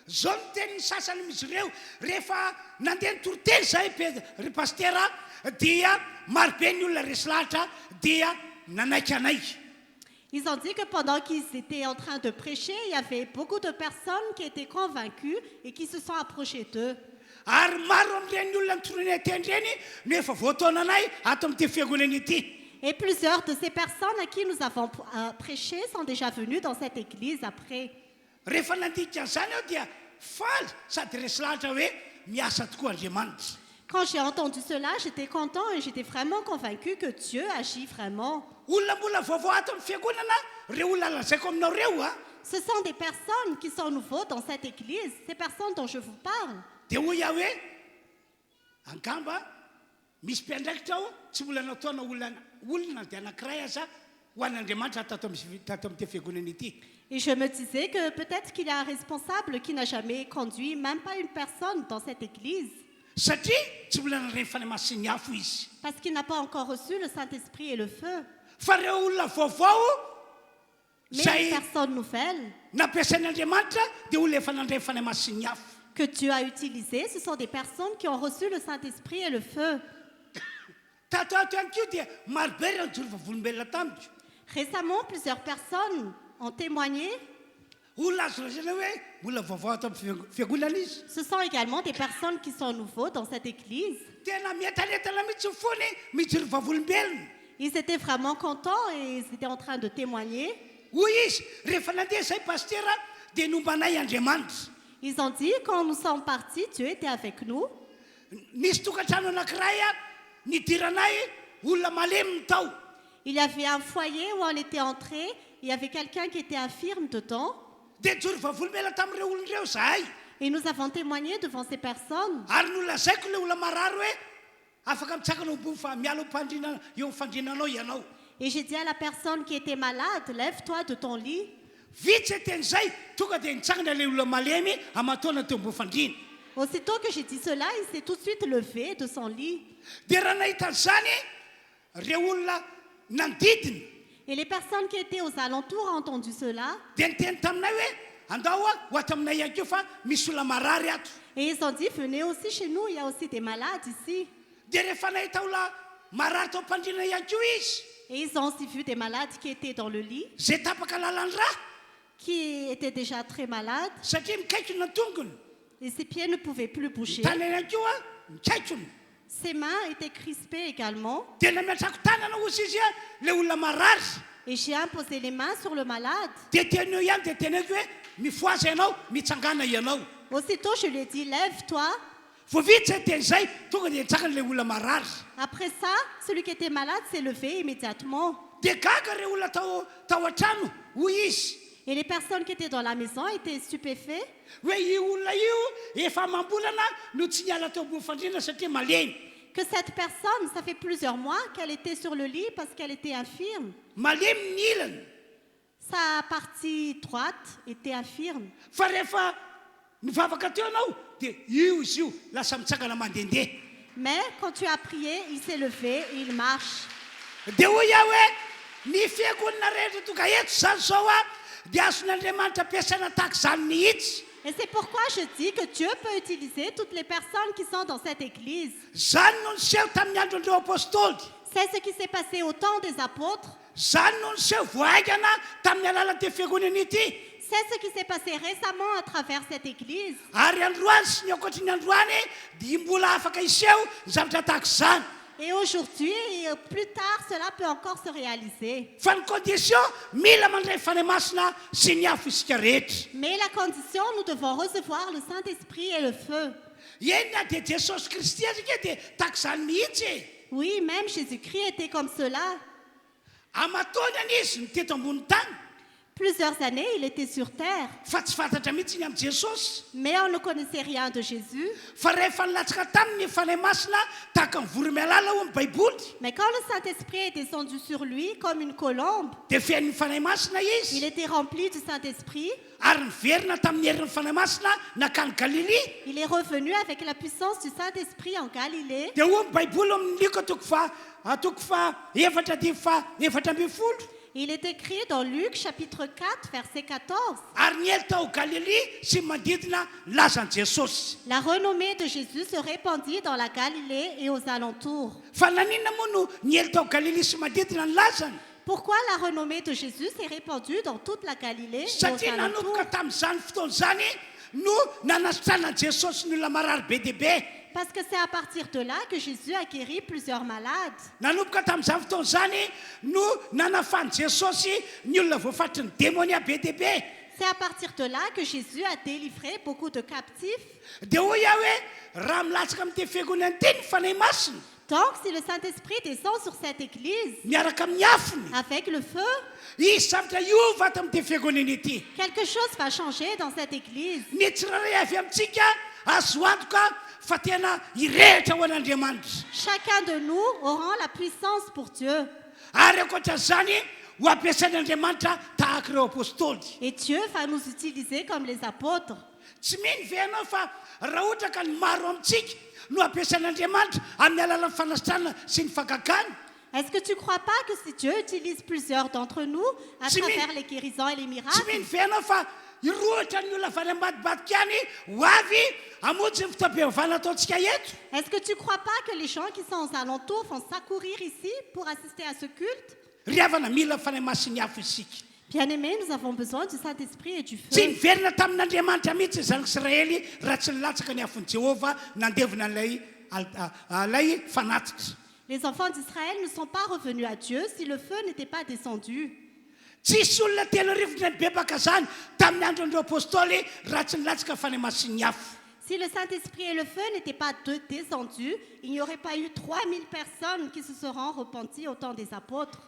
Zao ny tenin'ny sasany amin'izy ireo rehefa nandeha nitoroteny zay ry pastera dia marobe ny olona resy lahatra dia nanaiky anay. Ils ont dit que pendant qu'ils étaient en train de prêcher, il y avait beaucoup de personnes qui étaient convaincues et qui se sont approchées d'eux. Et plusieurs de ces personnes à qui nous avons prêché sont déjà venues dans cette église après. Quand j'ai entendu cela, j'étais content et j'étais vraiment convaincu que Dieu agit vraiment. Ce sont des personnes qui sont nouveaux dans cette église, ces personnes dont je vous parle. Et je me disais que peut-être qu'il y a un responsable qui n'a jamais conduit même pas une personne dans cette église. Parce qu'il n'a pas encore reçu le Saint-Esprit et le feu. Mais les personnes nouvelles que Dieu a utilisées, ce sont des personnes qui ont reçu le Saint-Esprit et le feu. Récemment, plusieurs personnes ont témoigné. Ce sont également des personnes qui sont nouveaux dans cette église. Ils étaient vraiment contents et ils étaient en train de témoigner. Ils ont dit, quand nous sommes partis, Dieu était avec nous. Il y avait un foyer où on était entré. Il y avait quelqu'un qui était infirme dedans. Et nous avons témoigné devant ces personnes. Et j'ai dit à la personne qui était malade, lève-toi de ton lit. Aussitôt que j'ai dit cela, il s'est tout de suite levé de son lit. Et les personnes qui étaient aux alentours ont entendu cela. Et ils ont dit, venez aussi chez nous, il y a aussi des malades ici. Et ils ont aussi vu des malades qui étaient dans le lit, qui étaient déjà très malades. Et ses pieds ne pouvaient plus bouger. Ses mains étaient crispées également. Et j'ai imposé les mains sur le malade. Aussitôt, je lui ai dit, lève-toi. Après ça, celui qui était malade s'est levé immédiatement. Et les personnes qui étaient dans la maison étaient stupéfaites. Que cette personne, ça fait plusieurs mois qu'elle était sur le lit parce qu'elle était infirme. Sa partie droite était infirme. Mais quand tu as prié, il s'est levé et il marche. Et c'est pourquoi je dis que Dieu peut utiliser toutes les personnes qui sont dans cette église. C'est ce qui s'est passé au temps des apôtres. C'est ce qui s'est passé récemment à travers cette église. Et aujourd'hui, et plus tard, cela peut encore se réaliser. Mais la condition, nous devons recevoir le Saint-Esprit et le feu. Oui, même Jésus-Christ était comme cela. Plusieurs années, il était sur terre. Mais on ne connaissait rien de Jésus. Mais quand le Saint-Esprit est descendu sur lui comme une colombe, il était rempli du Saint-Esprit. Il est revenu avec la puissance du Saint-Esprit en Galilée. Il est écrit dans Luc chapitre 4 verset 14. La renommée de Jésus se répandit dans la Galilée et aux alentours. Pourquoi la renommée de Jésus s'est répandue dans toute la Galilée et aux satria alentours? nanomboka tamin'izany fotoana zany no nanasitrana Jesosy ny olona marary be deaibe. Parce que c'est à partir de là que Jésus a guéri plusieurs malades. nanomboka tamin'izany fotoana zany no nanafany Jesosy ny olona voafatry ny démonia be deaibe. C'est à partir de là que Jésus a délivré beaucoup de captifs. dia hoy aho hoe raha milatsaka amin'ny fiangonana ty ny fanahy masina Donc, si le Saint-Esprit descend sur cette église miaraka amin'ny afony avec le feu, izy zavatra iova ato amin'ny fiangonana ity. quelque chose va changer dans cette église. ny tsiraray avy amintsika azo antoka fa tena irehitra ho an'Andriamanitra. Chacun de nous aura la puissance pour Dieu. ary ankoatran'izany ho ampiasain'Andriamanitra tahaka ireo apôstôly. Et Dieu va nous utiliser comme les apôtres. tsy mino ve ianao fa raha ohatra ka ny maro amintsika no ampiasain'Andriamanitra amin'ny alalan'ny fanasitrana sy ny fagagana. Est-ce que tu ne crois pas que si Dieu utilise plusieurs d'entre nous à Si, mais- travers les guérisons et les tsy miracles, mino ve ianao fa irohatra ny olona avy any ambadibadika any ho avy hamonjy ny fitaom-pihavana ataontsika eto. est-ce que tu ne crois pas que les gens qui sont aux alentours vont s'accourir ici pour assister à ce culte? ry havana mila fanahy masiny hafa isika. Bien-aimés, nous avons besoin du Saint-Esprit et du tsy feu. niverina tamin'Andriamanitra mihitsy zanak'Israely raha tsy nilatsaka ny afon'i Jehova nandevina ilay fanatitra. Les enfants d'Israël ne sont pas revenus à Dieu si le feu n'était pas descendu. tsisy olona telo rivotra ny bebaka zany tamin'ny andron'ireo apôstôly raha tsy nilatsaka fanahy masiny hafa. Si le Saint-Esprit et le feu n'étaient pas descendus, il n'y aurait pas eu 3000 personnes qui se seront repenties au temps des apôtres.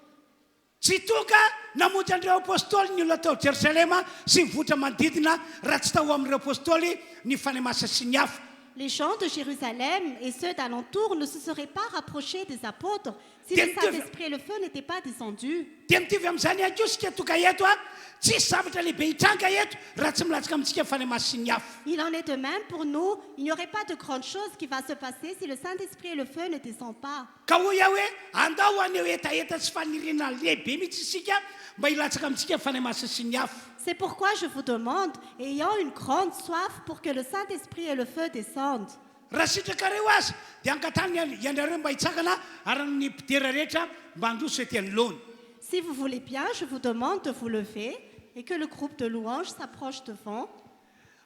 tsy tonga namonjy an'ireo apôstôly ny olona tao Jerosalema sy mivotra manodidina raha tsy tao amin'ireo apôstôly ny fanahy masa sy ny hafa. Les gens de Jérusalem et ceux d'alentour ne se seraient pas rapprochés des apôtres si Bien le Saint-Esprit et le feu n'étaient pas descendus. dia mitovy amin'izany ihany koa sika tonga eto a tsisy zavatra lehibe hitranga eto raha tsy milatsaka amintsika fanahy masa sy ny hafa. Il en est de même pour nous. Il n'y aurait pas de grande chose qui va se passer si le Saint-Esprit et le feu ne descendent pas. ka hoy aho hoe andao aneo etaeta sy fanirina lehibe mihitsy isika mba hilatsaka amintsika fanahy masa sy ny hafa. C'est pourquoi je vous demande, ayant une grande soif pour que le Saint-Esprit et le feu descendent. raha sitrakareo azy dia ankatany ianareo mba hitsakana ary ny mpidera rehetra mba handroso ety anoloany. Si vous voulez bien, je vous demande de vous lever et que le groupe de louanges s'approche devant.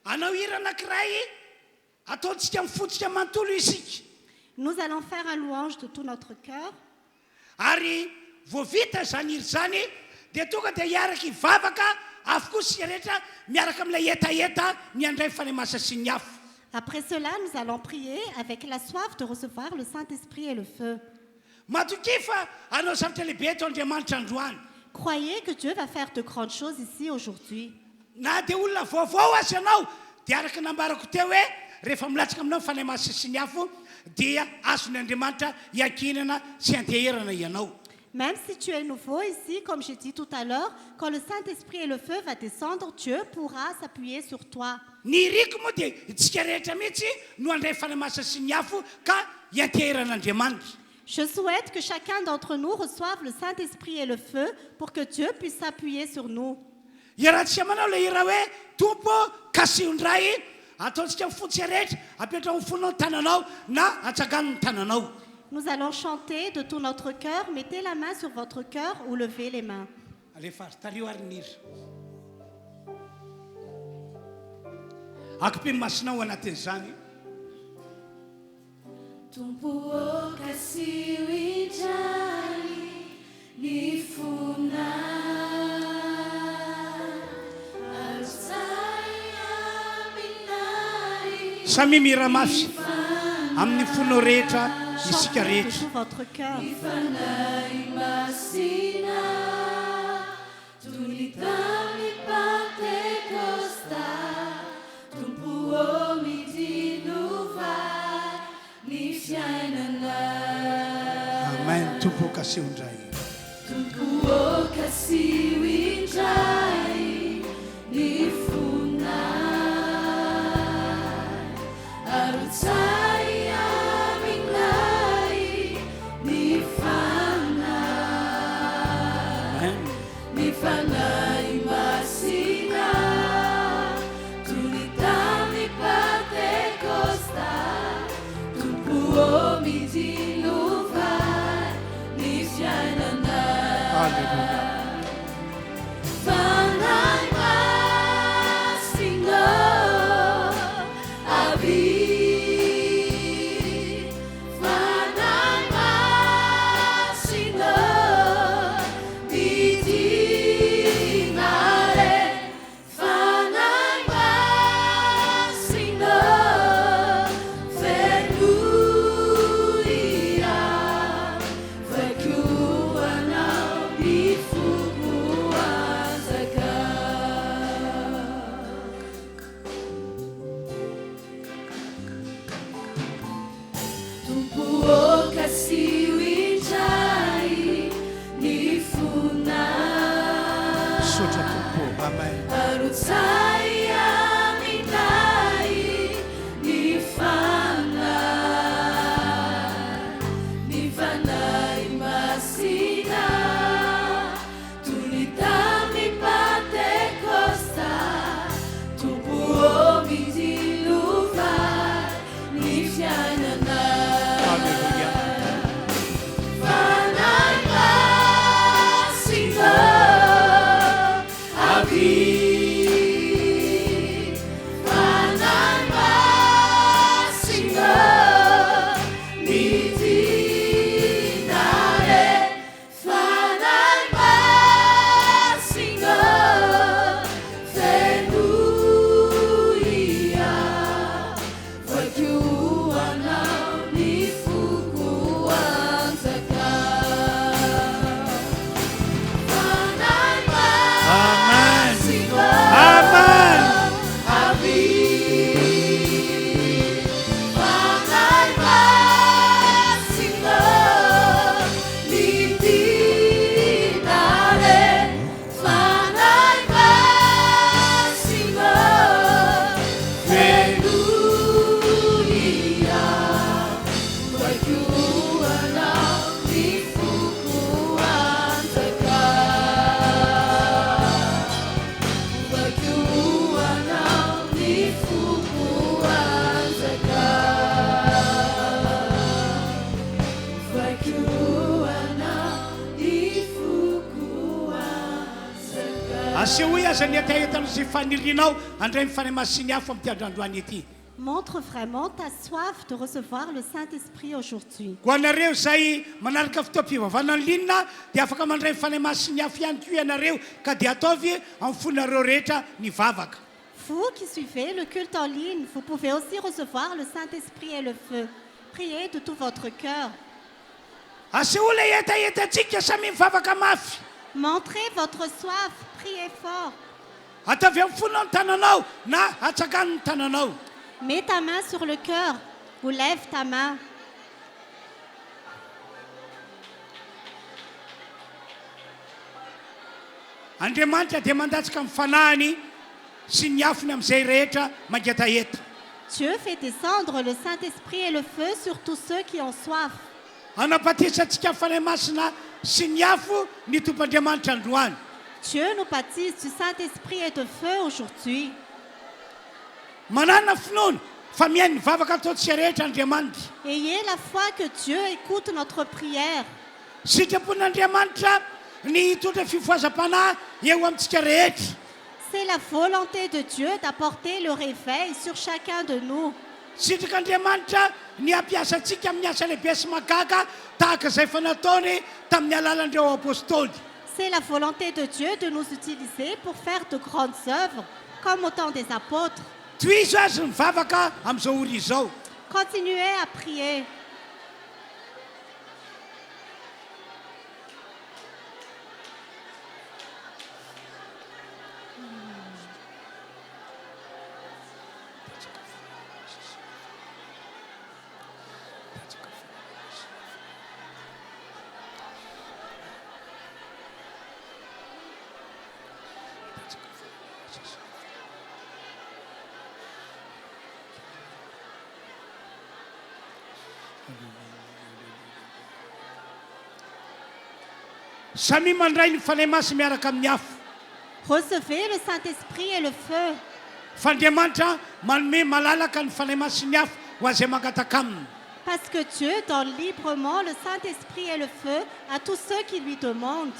anao hira anankiray ataontsika mifotsika manontolo isika Nous allons faire un louange de tout notre cœur. ary voavita zany hiry zany dia tonga dia hiaraka hivavaka avokoa sika rehetra miaraka amin'ilay etaeta miandray fanahy masa sy ny hafa. Après cela, nous allons prier avec la soif de recevoir le Saint-Esprit et le feu. matoki fa anao zavatra lehibe eto Andriamanitra androany. Croyez que Dieu va faire de grandes choses ici aujourd'hui. na dia olona vaovao azy ianao dia araka nambarako teo hoe rehefa milatsaka aminao fanahy masa sy ny hafa dia azony Andriamanitra hiankinana sy anteherana ianao. Même si tu es nouveau ici, comme j'ai dit tout à l'heure, quand le Saint-Esprit et le feu va descendre, Dieu pourra s'appuyer sur toi. ny riko moa dia itsika rehetra mihitsy no andray fanahy masa sy ny hafa ka hianteheran'Andriamanitra. Je souhaite que chacun d'entre nous reçoive le Saint-Esprit et le feu pour que Dieu puisse s'appuyer sur nous. iarahantsika manao le hira hoe tompo kasiondray ataontsika mifotsika rehetra apetra mifonao ny tananao na atsagano ny tananao. Nous allons chanter de tout notre cœur. Mettez la main sur votre cœur ou levez les mains. alefa azy tario ary ny hira akopiny masinao anatin'izany. Tumpuoka siwijali nifuna Alsaya minai samy mira mafy amin'ny fonao rehetra isika Chantez de rehetra. tout votre cœur. Fanai masina Tunitami Pentecosta Tumpuomi dinuva Nifyainana amen tompo kasiondray. Tumpuoka siwijai nifuna Arutsai aminai nifana amen Nifanai masina Tunitami Pentecosta Tumpuomi dinuva Nifyainana Hallelujah. Montre vraiment ta soif de recevoir le Saint-Esprit aujourd'hui. Vous qui suivez le culte en ligne, vous pouvez aussi recevoir le Saint-Esprit et le feu. Priez de tout votre cœur. Montrez votre soif, priez fort. Mets ta main sur le cœur ou lève ta main. Dieu fait descendre le Saint-Esprit et le feu sur tous ceux qui ont soif. Dieu nous baptise du Saint-Esprit et de feu aujourd'hui. Ayez la foi que Dieu écoute notre prière. C'est la volonté de Dieu d'apporter le réveil sur chacun de nous. C'est la volonté de Dieu de nous utiliser pour faire de grandes œuvres, comme au temps des apôtres. Continuez à prier. Recevez le Saint-Esprit et le feu. Parce que Dieu donne librement le Saint-Esprit et le feu à tous ceux qui lui demandent.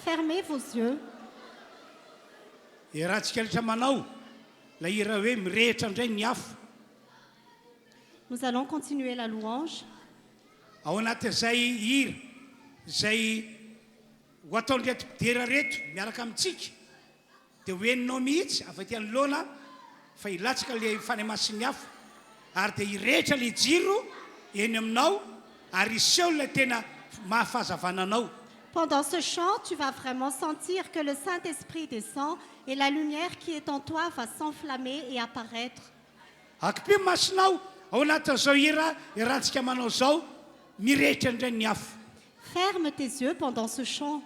Fermez vos yeux. Nous allons continuer la louange. Pendant ce chant, tu vas vraiment sentir que le Saint-Esprit descend et la lumière qui est en toi va s'enflammer et apparaître. Ferme tes yeux pendant ce chant.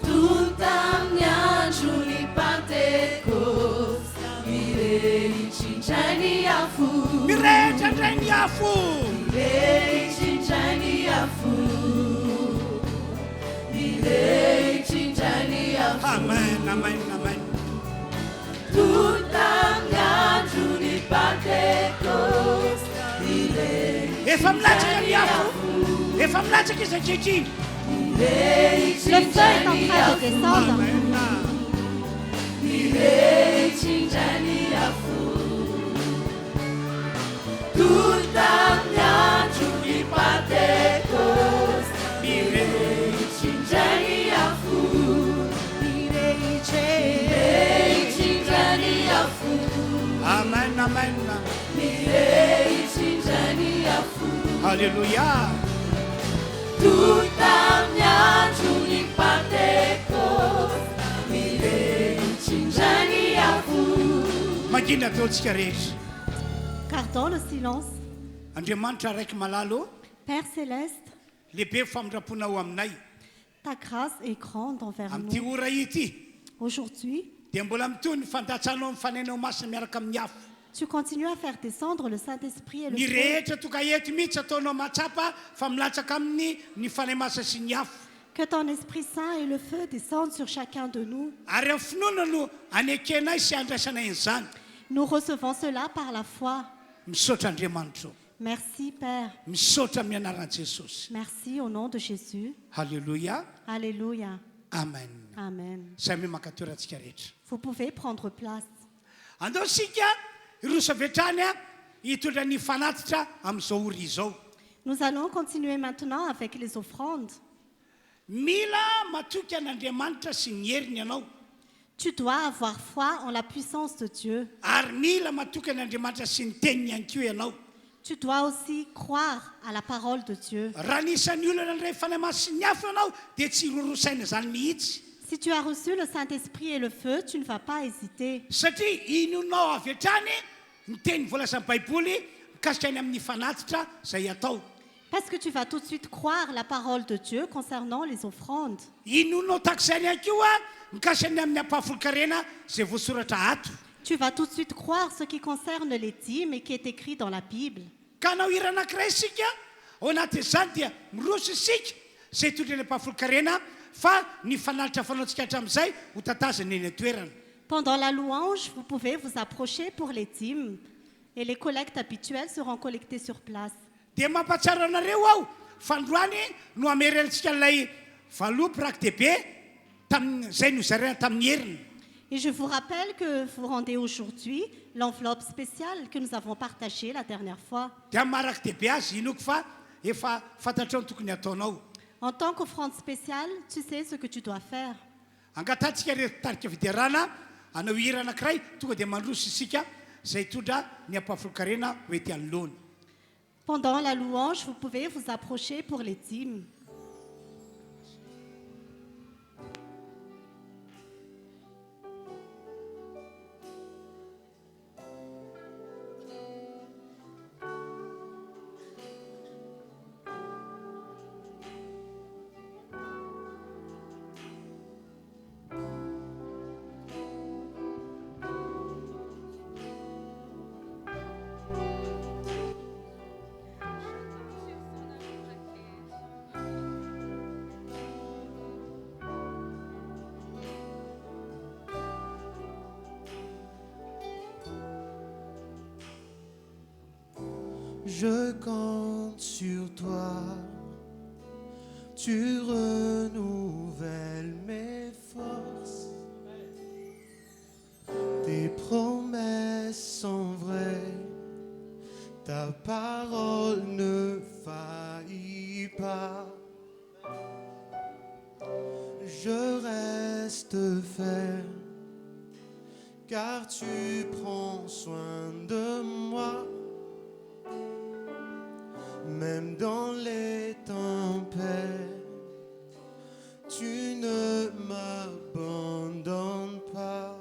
Tutta mia giuni Pentecost, mirei cinceni a fu, mirei cinceni a fu, mirei cinceni a fu, mirei cinceni a fu. Amen, amen, amen. Tutta mia giuni Pentecost, mirei cinceni a fu. Le feu est en train de descendre. Amen, amen. Alléluia. Tutta mia giuni Pentecost, mirei cinceni Magina ataontsika rehetra. Gardons le silence. Andriamanitra araiky malalo, Père céleste, lehibe famindram-pona ao aminay. ta grâce est grande envers Amin'ity nous. ora ity Aujourd'hui, dia mbola mitony ny fandatsanao mifanenao masina miaraka amin'ny afo. tu continues à faire descendre le Saint-Esprit et le Ny feu. rehetra toka eto mihitsy ataonao matsapa fa milatsaka amin'ny ny fanay masa sy ny afo. Que ton Esprit Saint et le feu descendent sur chacun de nous. Ary amin'ny finoana no anekenay sy andraisanay izany. Nous recevons cela par la foi. Misaotra Andriamanitra. Merci Père. Misaotra amin'ny anaran'i Jesosy. Merci au nom de Jésus. Halleluja. Alléluia. Amen. Amen. Samy makatoerantsika rehetra. Vous pouvez prendre place. Andao sika iroso avy hatrany a hitondra ny fanatitra amin'izao ora izao. Nous allons continuer maintenant avec les offrandes. Mila matoky an'Andriamanitra sy ny heriny ianao. Tu dois avoir foi en la puissance de Dieu. Ary mila matoky an'Andriamanitra sy ny teniny ihany koa ianao. Tu dois aussi croire à la parole de Dieu. Raha nisan'ny olona ndray fanahy masy sy ny afo ianao dia tsy rorosaina zany mihitsy. Si tu as reçu le Saint-Esprit et le feu, tu ne vas pas hésiter. Satria inonao avy hatrany ny teny voalasan'ny baiboly mikasika any amin'ny fanatitra izay atao. Parce que tu vas tout de suite croire la parole de Dieu concernant les offrandes. Inonao takizany ihany koa mikasika any amin'ny ampahafolo-karena izay voasoratra ato. Tu vas tout de suite croire ce qui concerne les dîmes et qui est écrit dans la Bible. Ka anao hira anankiray isika ao anatin'izany dia miroso isika izay tondra ny ampahafolo-karena fa ny fanalitra fanaontsika hatramin'izay ho tatazany eny an-toerana. Pendant la louange, vous pouvez vous approcher pour les dîmes et les collectes habituelles seront collectées sur place. Dia mampatsara anareo aho fa androany no amerelantsika ilay valopy rakidehibe tamin'izay no zarena tamin'ny heriny. Et je vous rappelle que vous rendez aujourd'hui l'enveloppe spéciale que nous avons partagée la dernière fois. Dia maharakidehibe azy inoko fa efa fantatrao ny tokony ataonao. En tant qu'offrande spéciale, tu sais ce que tu dois faire. Angatantsika rehefa tarika fiderana anao hira anankiray tonga dia mandroso isika izay tondra ny ampahafolo-karena ho ety anoloany. Pendant la louange, vous pouvez vous approcher pour les dîmes. Je compte sur toi, tu renouvelles mes forces. Tes promesses sont vraies, ta parole ne faillit pas. Je reste ferme, car tu prends soin de moi. Même dans les tempêtes, tu ne m'abandonnes pas.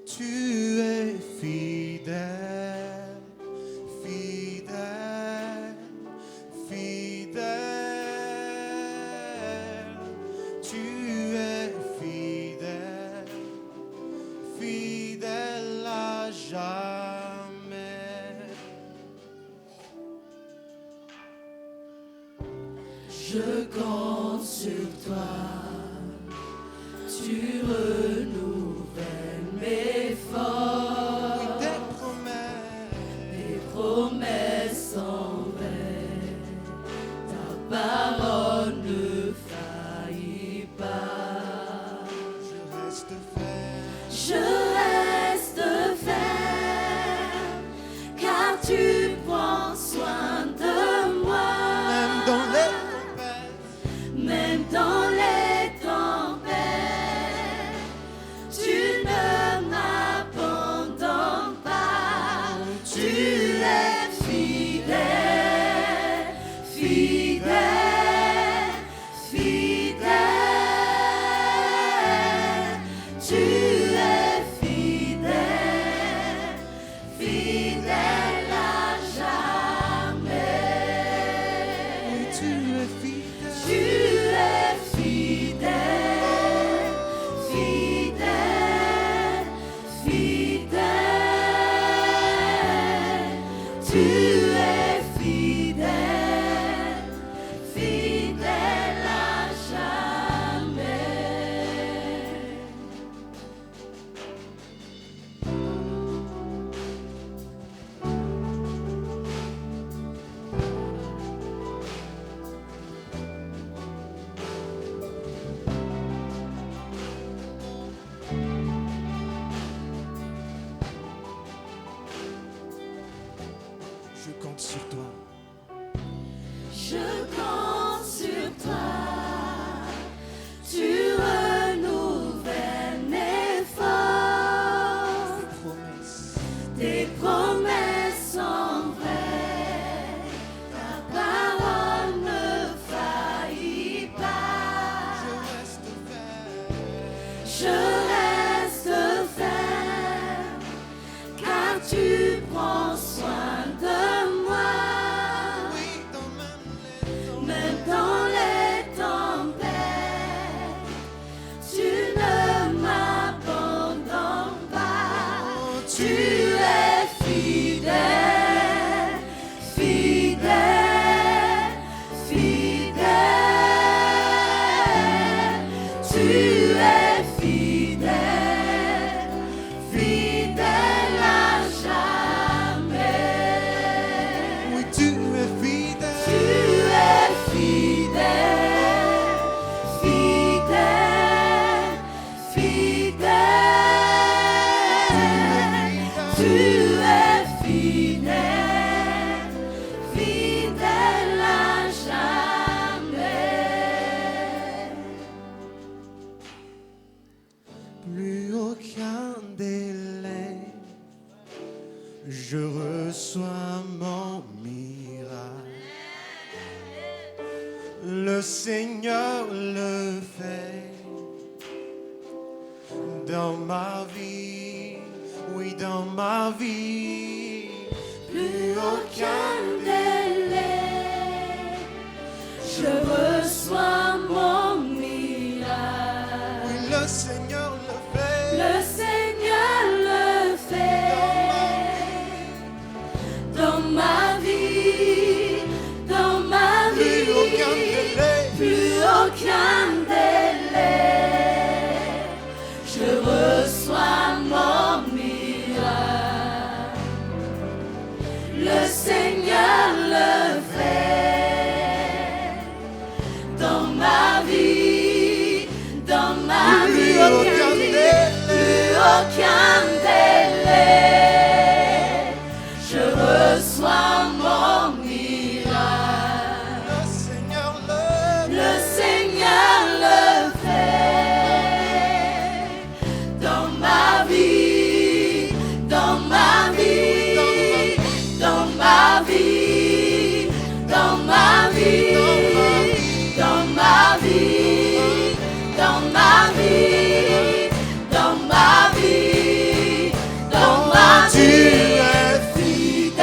Tu es fidèle, fidèle, fidèle. Tu es fidèle, fidèle à jamais. Je compte sur toi, tu renouvelles mes forces. Tes promesses sont vraies, ta parole ne faillit pas. Je reste ferme, Je reste ferme, car tu prends soin de moi. même dans les Même dans les tempêtes, tu ne m'abandonnes pas. Tu es fidèle, fidèle, fidèle. Tu es fidèle, fidèle à jamais. Oui, tu es fidèle. Tu es fidèle, fidèle, fidèle. Tu es fidèle, fidèle à jamais. Je compte sur toi. Je compte sur toi, tu renouvelles mes forces, Promesse. tes promesses sont vraies, ta parole ne faillit pas. Je reste Je reste ferme. ferme, car tu prends soin de moi. Oui, dans même les temps. Même dans les tempêtes, tu ne m'abandonnes pas. Tu es fidèle, fidèle, fidèle. Tu es fidèle, fidèle à jamais. Oui, tu es fidèle. Tu es fidèle, fidèle, fidèle. Tu es fidèle, fidèle à jamais. Plus aucun délai. Je reçois mon miracle. Le Seigneur le fait dans ma vie, oui, dans ma vie. Plus aucun délai, je reçois mon miracle. Oui, le Seigneur le fait Le Seigneur le fait dans ma vie, dans ma Plus aucun vie. délai. Plus aucun délai, je reçois mon miracle. Le Seigneur le fait dans ma vie, dans ma Plus vie. aucun délai. Plus aucun délai, je reçois mon miracle. Le Seigneur Le Seigneur le fait dans ma vie, dans ma vie, dans ma vie, dans ma vie, dans ma vie, dans ma vie, dans ma vie, dans ma Tu vie. es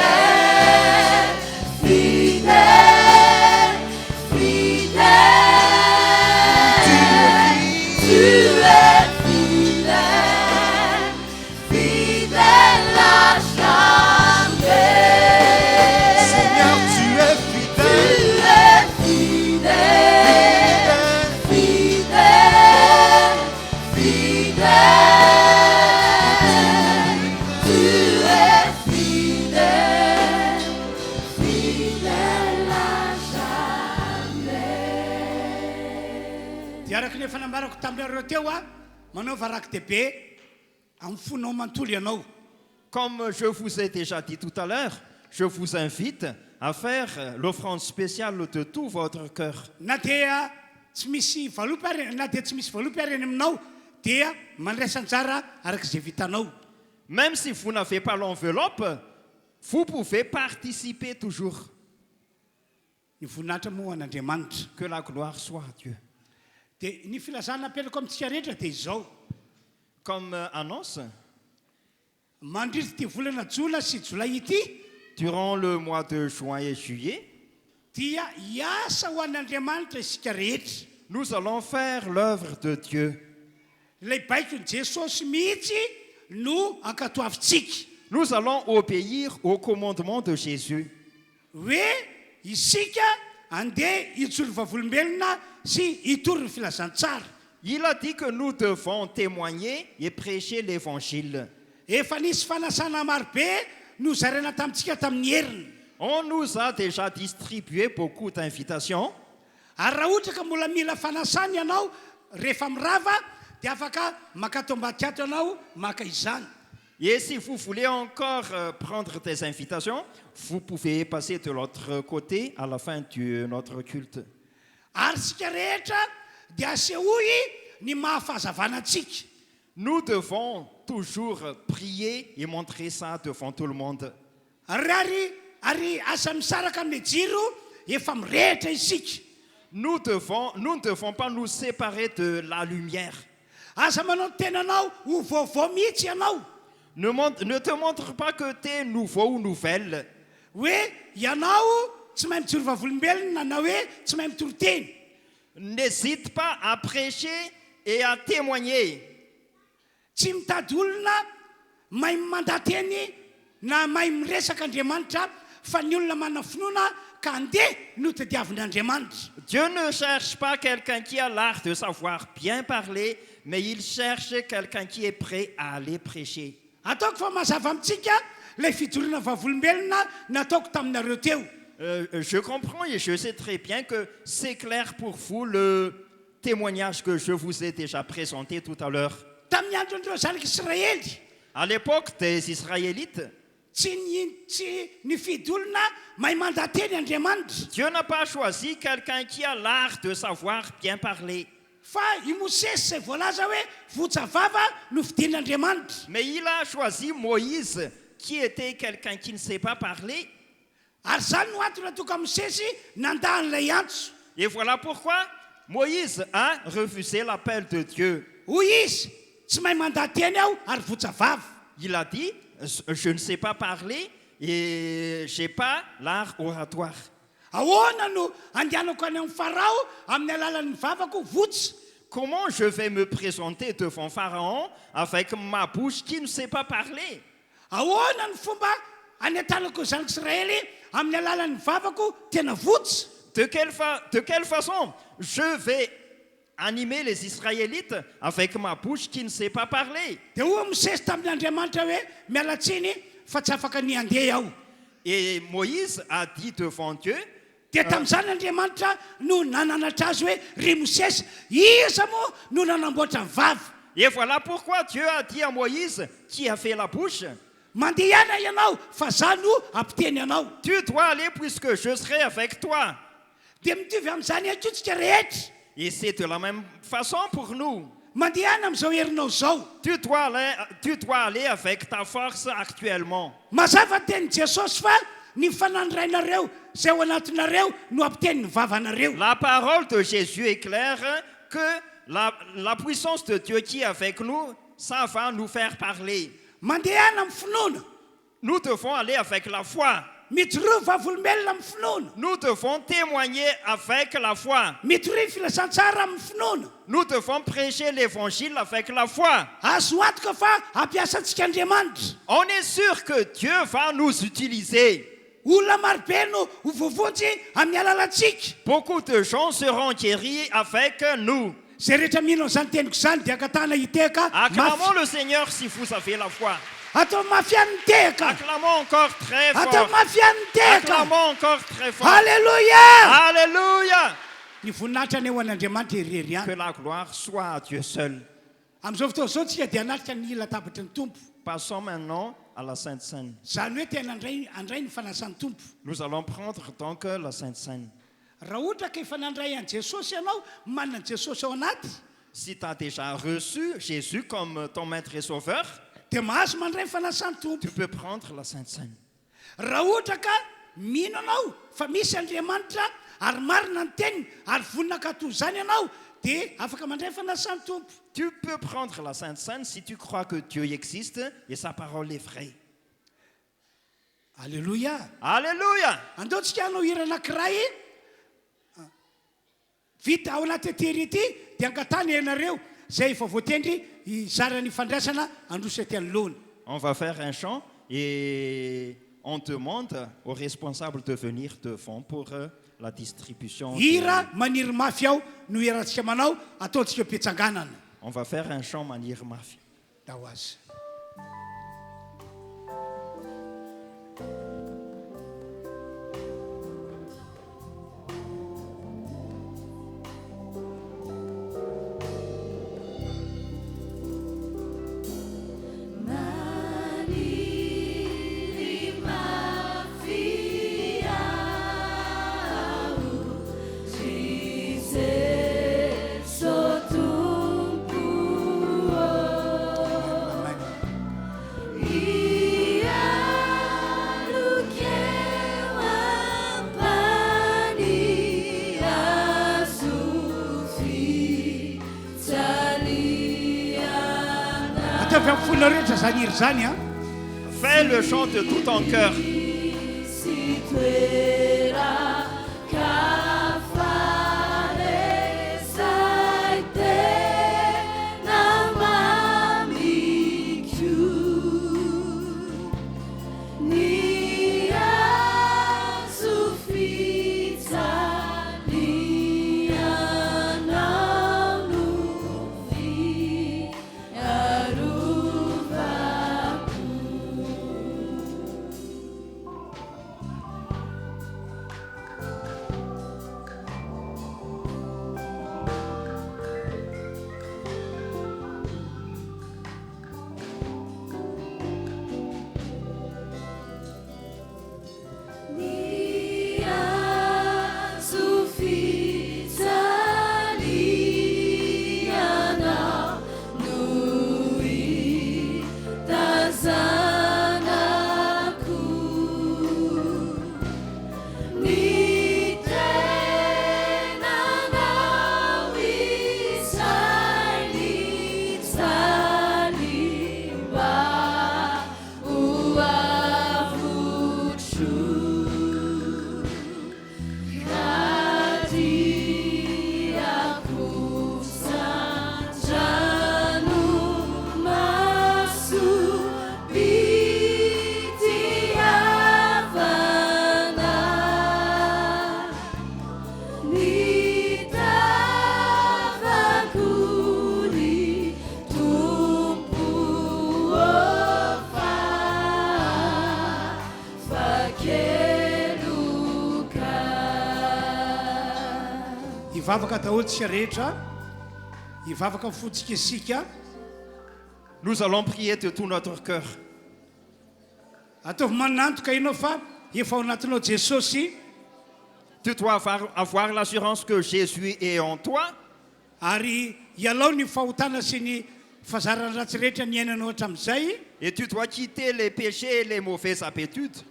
Fidèle, fidèle, fidèle. Tu es fidèle, fidèle à jamais. Seigneur, tu es Tu fidèle. es fidèle, fidèle, fidèle. Tu es fidèle, fidèle à jamais. Dia araka ny efa nambarako taminareo teo a manao varak-dehibe amin'ny fonao manontolo ianao. Comme je vous ai déjà dit tout à l'heure, je vous invite à faire l'offrande spéciale de tout votre cœur. Na dia tsy misy valopy ary na dia tsy misy valopy ary any aminao dia mandraisanjara arak'izay vitanao. Même si vous n'avez pas l'enveloppe, vous pouvez participer toujours. Ny voninahitra moa an'Andriamanitra. Que la gloire soit à Dieu. Dia ny filazana apetrako amintsika rehetra dia izao. Comme annonce, mandritra ty volana jona sy jolay ity durant le mois de juin et juillet, dia hiasa ho an'Andriamanitra isika rehetra. nous allons faire l'œuvre de Dieu. Ilay baikony Jesosy mihitsy no ankatoavintsika Nous allons obéir au commandement de Jésus. hoe isika andeha hijoro vavolombelona sy hitory ny filazantsara. Il a dit que nous devons témoigner et prêcher l'évangile. Efa nisy fanasana marobe no zaraina tamintsika tamin'ny heriny. On nous a déjà distribué beaucoup d'invitations. Ary raha ohatra ka mbola mila fanasana ianao rehefa mirava dia afaka makato ambadiato ianao maka izany. Et si vous voulez encore prendre des invitations, vous pouvez passer de l'autre côté à la fin de notre culte. Ary sika rehetra dia asehoy ny mahafahazavana antsika. Nous devons toujours prier et montrer ça devant tout le monde. Ary asa misaraka amin'ny jiro efa mirehitra isika. Nous ne devons pas nous séparer de la lumière. Asa manao tenanao ho vaovao mihitsy ianao. Ne te montre pas que tu es nouveau ou nouvelle. Hoe ianao tsy mahay mijoro vavolombelona na hoe tsy mahay mitoro teny. N'hésite pas à prêcher et à témoigner. Tsy mitady olona mahay mandateny na mahay miresaka Andriamanitra fa ny olona manana finoana ka andeha no tadiavin'Andriamanitra. Dieu ne cherche pas quelqu'un qui a l'art de savoir bien parler, mais il cherche quelqu'un qui est prêt à aller prêcher. Ataoko fa mazava amintsika ilay fijoroana vavolombelona nataoko taminareo teo. Je comprends et je sais très bien que c'est clair pour vous le témoignage que je vous ai déjà présenté tout à l'heure. Tamin'ny andron'ireo zanak'Israely À l'époque des Israélites, tsy nifidy olona mahay mandateny Andriamanitra. Dieu n'a pas choisi quelqu'un qui a l'art de savoir bien parler. Fa i Mosesy izay voalaza hoe votsavava no fidin'Andriamanitra. Mais il a choisi Moïse, qui était quelqu'un qui ne sait pas parler. Ary zany no antony natoka Mosesy nandahan'ilay antso. Et voilà pourquoi Moïse a refusé l'appel de Dieu. Hoy izy tsy mahay mandateny aho ary votsavava. Il a dit, je ne sais pas parler et je n'ai pas l'art oratoire. Ahoana no andehanako any amin'ny Farao amin'ny alalan'ny vavako votsy. Comment je vais me présenter devant Pharaon avec ma bouche qui ne sait pas parler? Ahoana ny fomba anetanako zanak'Israely amin'ny alalan'ny vavako tena votsy. De quelle façon je vais animer les Israélites avec ma bouche qui ne sait pas parler? Dia hoy Mosesy tamin'Andriamanitra hoe miala tsiny fa tsy afaka ny andeha aho. Et Moïse a dit devant Dieu, Dia tamin'izany Andriamanitra no nananatra azy hoe ry Mosesy, iza moa no nanamboatra ny vava. et voilà pourquoi Dieu a dit à Moïse, qui a fait la bouche, Mandeha ianao fa za no ampiteny anao. tu dois aller puisque je serai avec toi. Dia mitovy amin'izany akotsika rehetra. Et c'est de la même façon pour nous. Mandehana amin'izao herinao zao. Tu dois aller avec ta force actuellement. Mazava teny Jesosy fa ny fanandrainareo izay ao anatinareo no ampiteny ny vavanareo. La parole de Jésus est claire que la puissance de Dieu qui est avec nous, ça va nous faire parler. Mandehana amin'ny finoana. Nous devons aller avec la foi. Mitoroy vavolombelona amin'ny finoana. Nous devons témoigner avec la foi. Mitoroy filazantsara amin'ny finoana. Nous devons prêcher l'évangile avec la foi. Azo antoka fa ampiasantsika Andriamanitra. On est sûr que Dieu va nous utiliser. Olona marobe no ho voavonjy amin'ny alalantsika. Beaucoup de gens seront guéris avec nous. Zay rehetra mino an'izany teniko izany dia akatana hiteka. Acclamons le Seigneur si vous avez la foi. Atao mafy any teka. Acclamons encore très Atao fort. mafy any teka. Acclamons encore très fort. Alléluia. Alléluia. Ny voninahitra ny eo an'Andriamanitra irery Que any. la gloire soit à Dieu seul. Amin'izao fotoana izao tsika dia anatrika ny latabatra ny Tompo. Passons maintenant à la Sainte Seine. Zany hoe tena andray ny fanasan'ny Tompo. Nous allons prendre donc la Sainte Seine. Raha ohatra ka efa nandray an'i Jesosy ianao, manana an'i Jesosy ao anaty, Si tu as déjà reçu Jésus comme ton maître et sauveur, dia mahazo mandray ny fanasan'ny Tompo. tu peux prendre la Sainte Seine. Raha ohatra ka mino anao fa misy Andriamanitra ary marina ny teniny ary vonina ka toy izany ianao, dia afaka mandray fanasany tompo. Tu peux prendre la Sainte Seine si tu crois que Dieu existe et sa parole est vraie. Alléluia. Alléluia. Andaontsika hanao hira anankiray vita ao anaty tery ity dia angatany ianareo zay efa voatendry izarany fandraisana androsa ty anoloany. On va faire un chant et on demande aux responsables de venir devant pour la distribution. Hira maniry mafy ao no irantsika manao ataontsika mpitsanganana. On va faire un chant manière mafia. Dao azy. Fais le chant de tout ton cœur. Ivavaka daholitsika rehetra, ivavaka mifotsika isika. Nous allons prier de tout notre cœur. Ataovy manantoka ianao fa efa ao anatinao Jesosy. Tu dois avoir l'assurance que Jésus est en toi. Ary ialao ny fahotana sy ny fahazarana ratsy rehetra ny ainanao hatramin'izay. Et tu dois quitter les péchés et les mauvaises habitudes.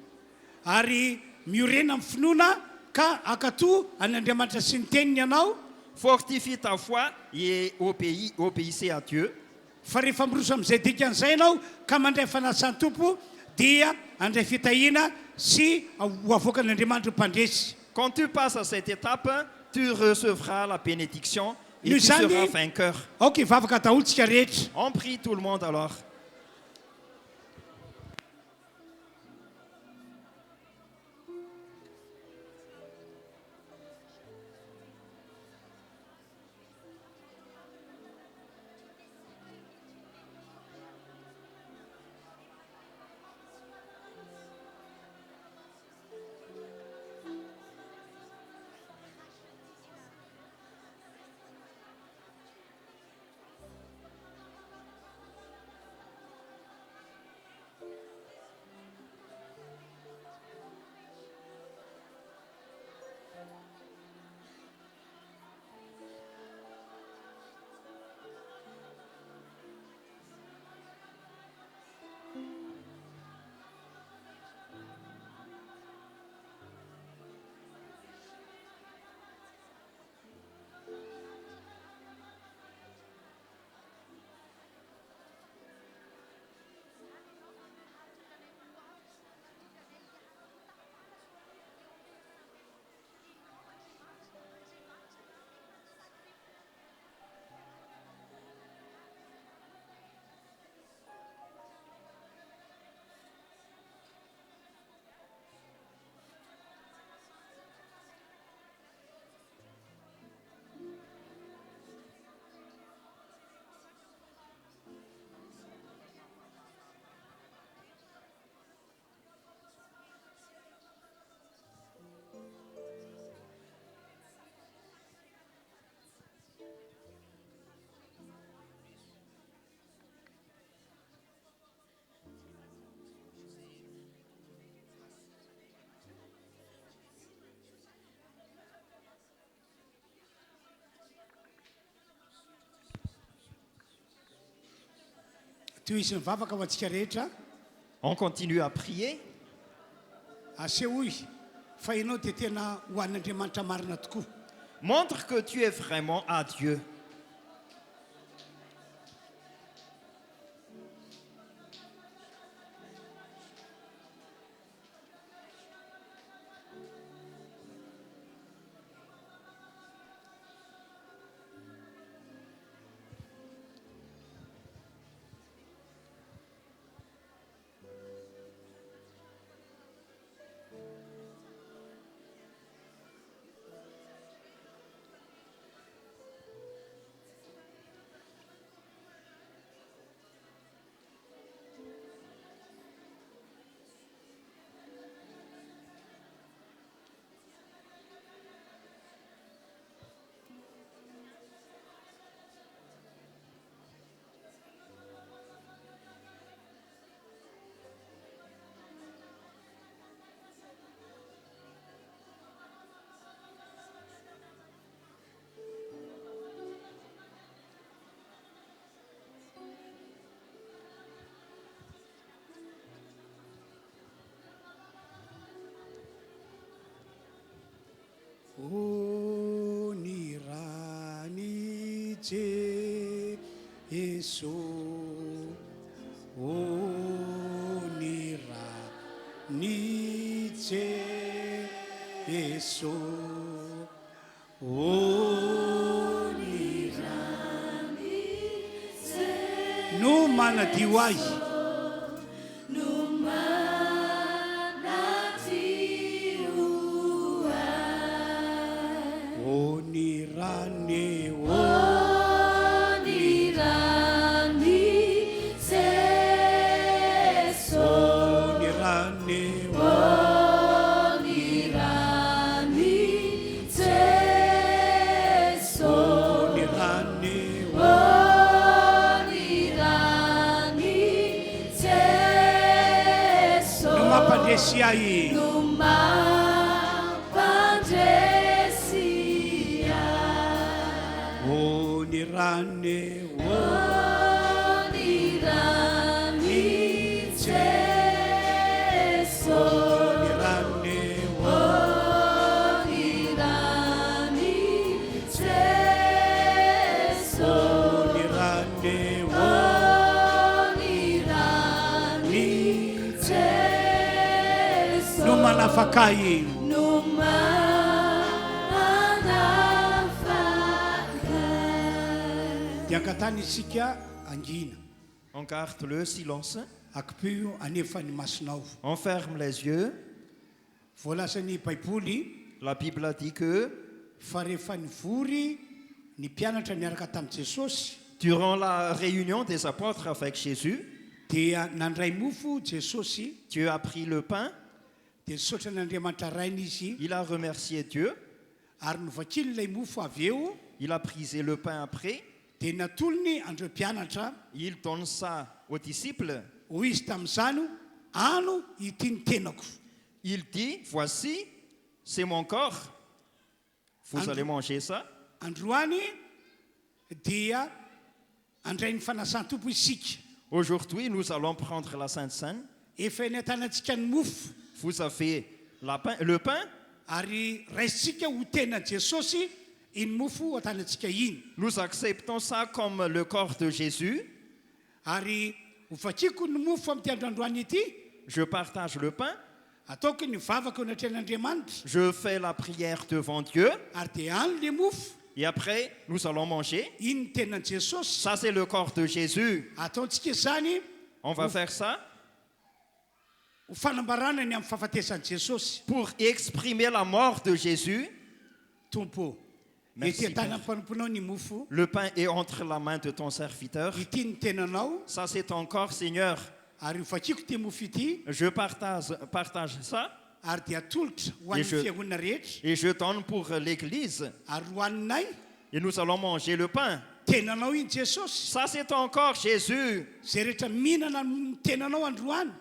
Ary miorena amin'ny finoana ka akato any Andriamanitra sy ny teniny ianao. Fortifie ta foi et obéissez à Dieu. Fa rehefa miroso amin'izay dikan'izay ianao ka mandray fanasany tompo dia andray fitahiana sy ho avoakan'Andriamanitra mpandresy. Quand tu passes à cette étape, tu recevras la bénédiction et tu seras vainqueur. Ok, ivavaka daholitsika rehetra. On prie tout le monde alors. toy izy mivavaka ho antsika rehetra On continue à prier. asehoy fa ianao dia tena ho an'Andriamanitra marina tokoa. Montre que tu es vraiment à Dieu. Onirani Jesu, onirani Jesu, onirani Jesu. No mana diwai. Aí. Numa pandrecia. Onirane, onirane, Jesu. Onirane, onirane, Jesu. Onirane, onirane, Jesu. Numa nafakai. Numa nafakai. Diakatani sika angina. On garde le silence. Akpio anefany masinao. On ferme les yeux. Voalasany Baiboly. La Bible a dit que fa rehefa nivory ny mpianatra niaraka tamin'i Jesosy. Durant la réunion des apôtres avec Jésus, dia nandray mofo Jesosy. Dieu a pris le pain. Dia nisaotra n'Andriamanitra rainy izy. Il a remercié Dieu. Ary novakiny ilay mofo avy eo. Il a brisé le pain après. Dia natolony andreo mpianatra. Il donne ça aux disciples. Hoy izy tamin'izany ano ity ny tenako. Il dit, voici, c'est mon corps. Vous allez manger ça. Androany dia andray ny fanasan-tompo isika. Aujourd'hui, nous allons prendre la Sainte Seine. Efa natanantsika ny mofo. Vous avez le pain. Ary raisitsika ho tena Jesosy iny mofo atanantsika iny. Nous acceptons ça comme le corps de Jésus. Ary hofakiko ny mofo amin'ity androandroany ity. Je partage le pain. Ataoko ny vavaka eo anatren'Andriamanitra. Je fais la prière devant Dieu. Ary dia any le mofo. Et après, nous allons manger. Iny ny tenan' Jesosy. Ça, c'est le corps de Jésus. Ataontsika zany. On va faire ça. Ho fanambarana ny amin'ny fahafatesan'i Jesosy. Pour exprimer la mort de Jésus. Tompo. Merci. Le pain est entre la main de ton serviteur. Ça, c'est ton corps, Seigneur. Je partage ça. Et je donne pour l'Église. Et nous allons manger le pain. Ça, c'est ton corps, Jésus.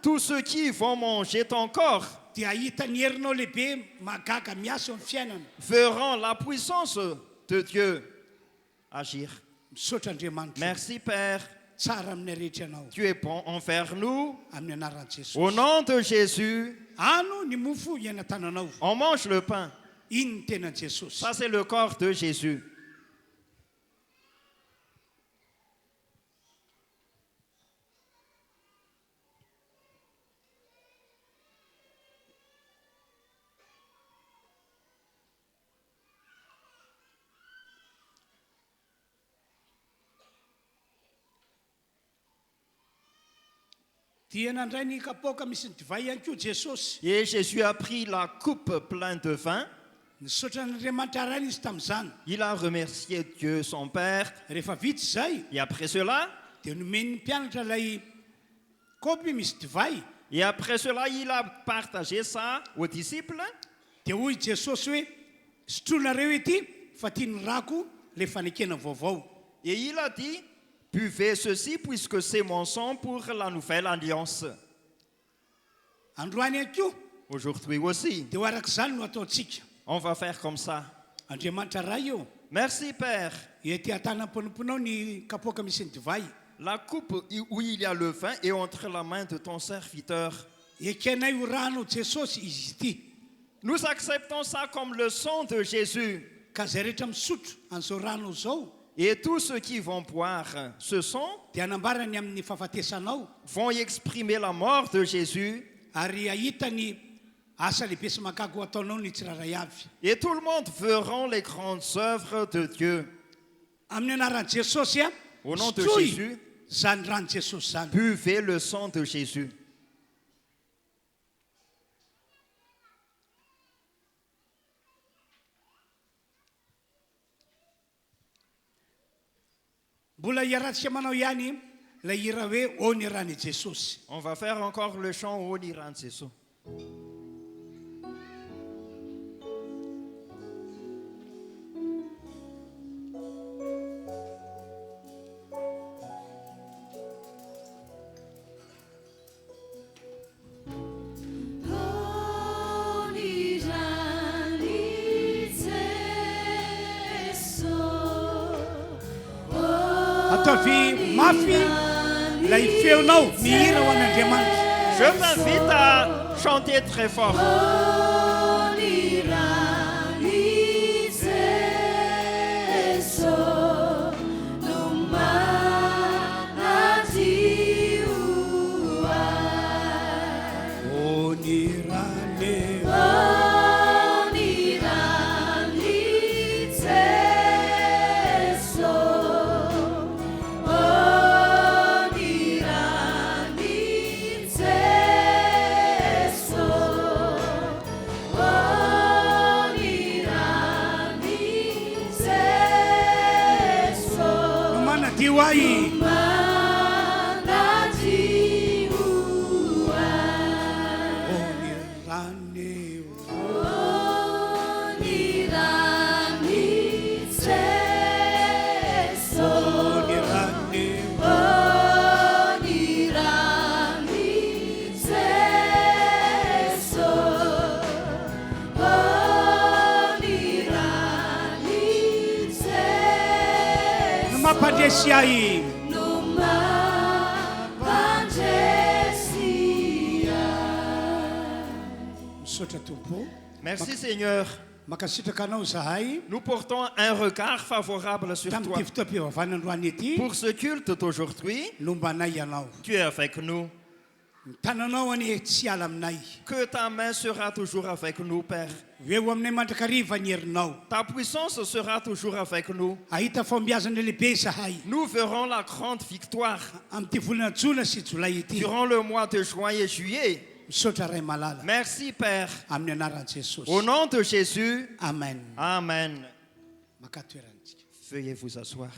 Tous ceux qui vont manger ton corps verront la puissance de Dieu agir. Merci, Père. tsara amin'ny rehetra anao Tu es bon envers nous. amin'ny anaran'i Jesosy. Au nom de Jésus, Ano ny mofo iana tananao. on mange le pain. Iny ny tenan'i Jesosy. Ça, c'est le corps de Jésus. Dia nandray ny kapoaka misy ny divay ihany koa Jesosy. Et Jésus a pris la coupe pleine de vin. Nisaotra n'Andriamanitra rany izy tamin'izany. Il a remercié Dieu, son Père. Rehefa vita izay Et après cela, dia nomeny ny mpianatra ilay kopy misy divay. et après cela, il a partagé ça aux disciples. Dia hoy Jesosy hoe sotroinareo ety fa tiany rako le fanekena vaovao. Et il a dit, buvez ceci puisque c'est mon sang pour la nouvelle alliance. Androany ihany koa Aujourd'hui aussi, dia ho arak'izany no ataontsika. on va faire comme ça. Andriamanitra ray eo Merci Père. ety an-tanam-ponomponao ny kapoaka misy ny divay. La coupe où il y a le vin est entre la main de ton serviteur. Ekenay ho rano Jesosy izy ity. Nous acceptons ça comme le sang de Jésus. Ka zay rehetra misotro an'izao rano zao Et tous ceux qui vont boire ce sang dia hanambarany amin'ny fahafatesanao vont y exprimer la mort de Jésus. ary ahita ny asa lehibe sy mahagago ataonao ny tsiraray avy. Et tout le monde verront les grandes œuvres de Dieu. Amin'ny anaran'i Jesosy a Au nom de sotroy Jésus, zany rano Jesosy zany. buvez le sang de Jésus. Mbola hiaratsika manao ihany la hira hoe ony rany Jesosy. On va faire encore le chant au Niran Jésus. Ataovy mafy lay feonao mihira ho an'Andriamanitra. Je t'invite à chanter très fort. Merci Seigneur. Nous portons un regard favorable sur toi. Pour ce culte d'aujourd'hui, tu es avec nous. Que ta main sera toujours avec nous, Père. Ta puissance sera toujours avec nous. Nous verrons la grande victoire durant le mois de juin et juillet. Merci, Père. Au nom de Jésus. Amen. Amen. Veuillez vous asseoir.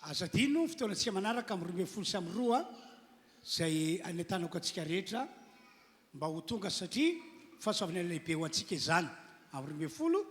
Azadino fotoana tsika manaraka amin'ny 22 zay anetanako atsika rehetra mba ho tonga satria fahasoavana lehibe ho antsika izany amin'ny 22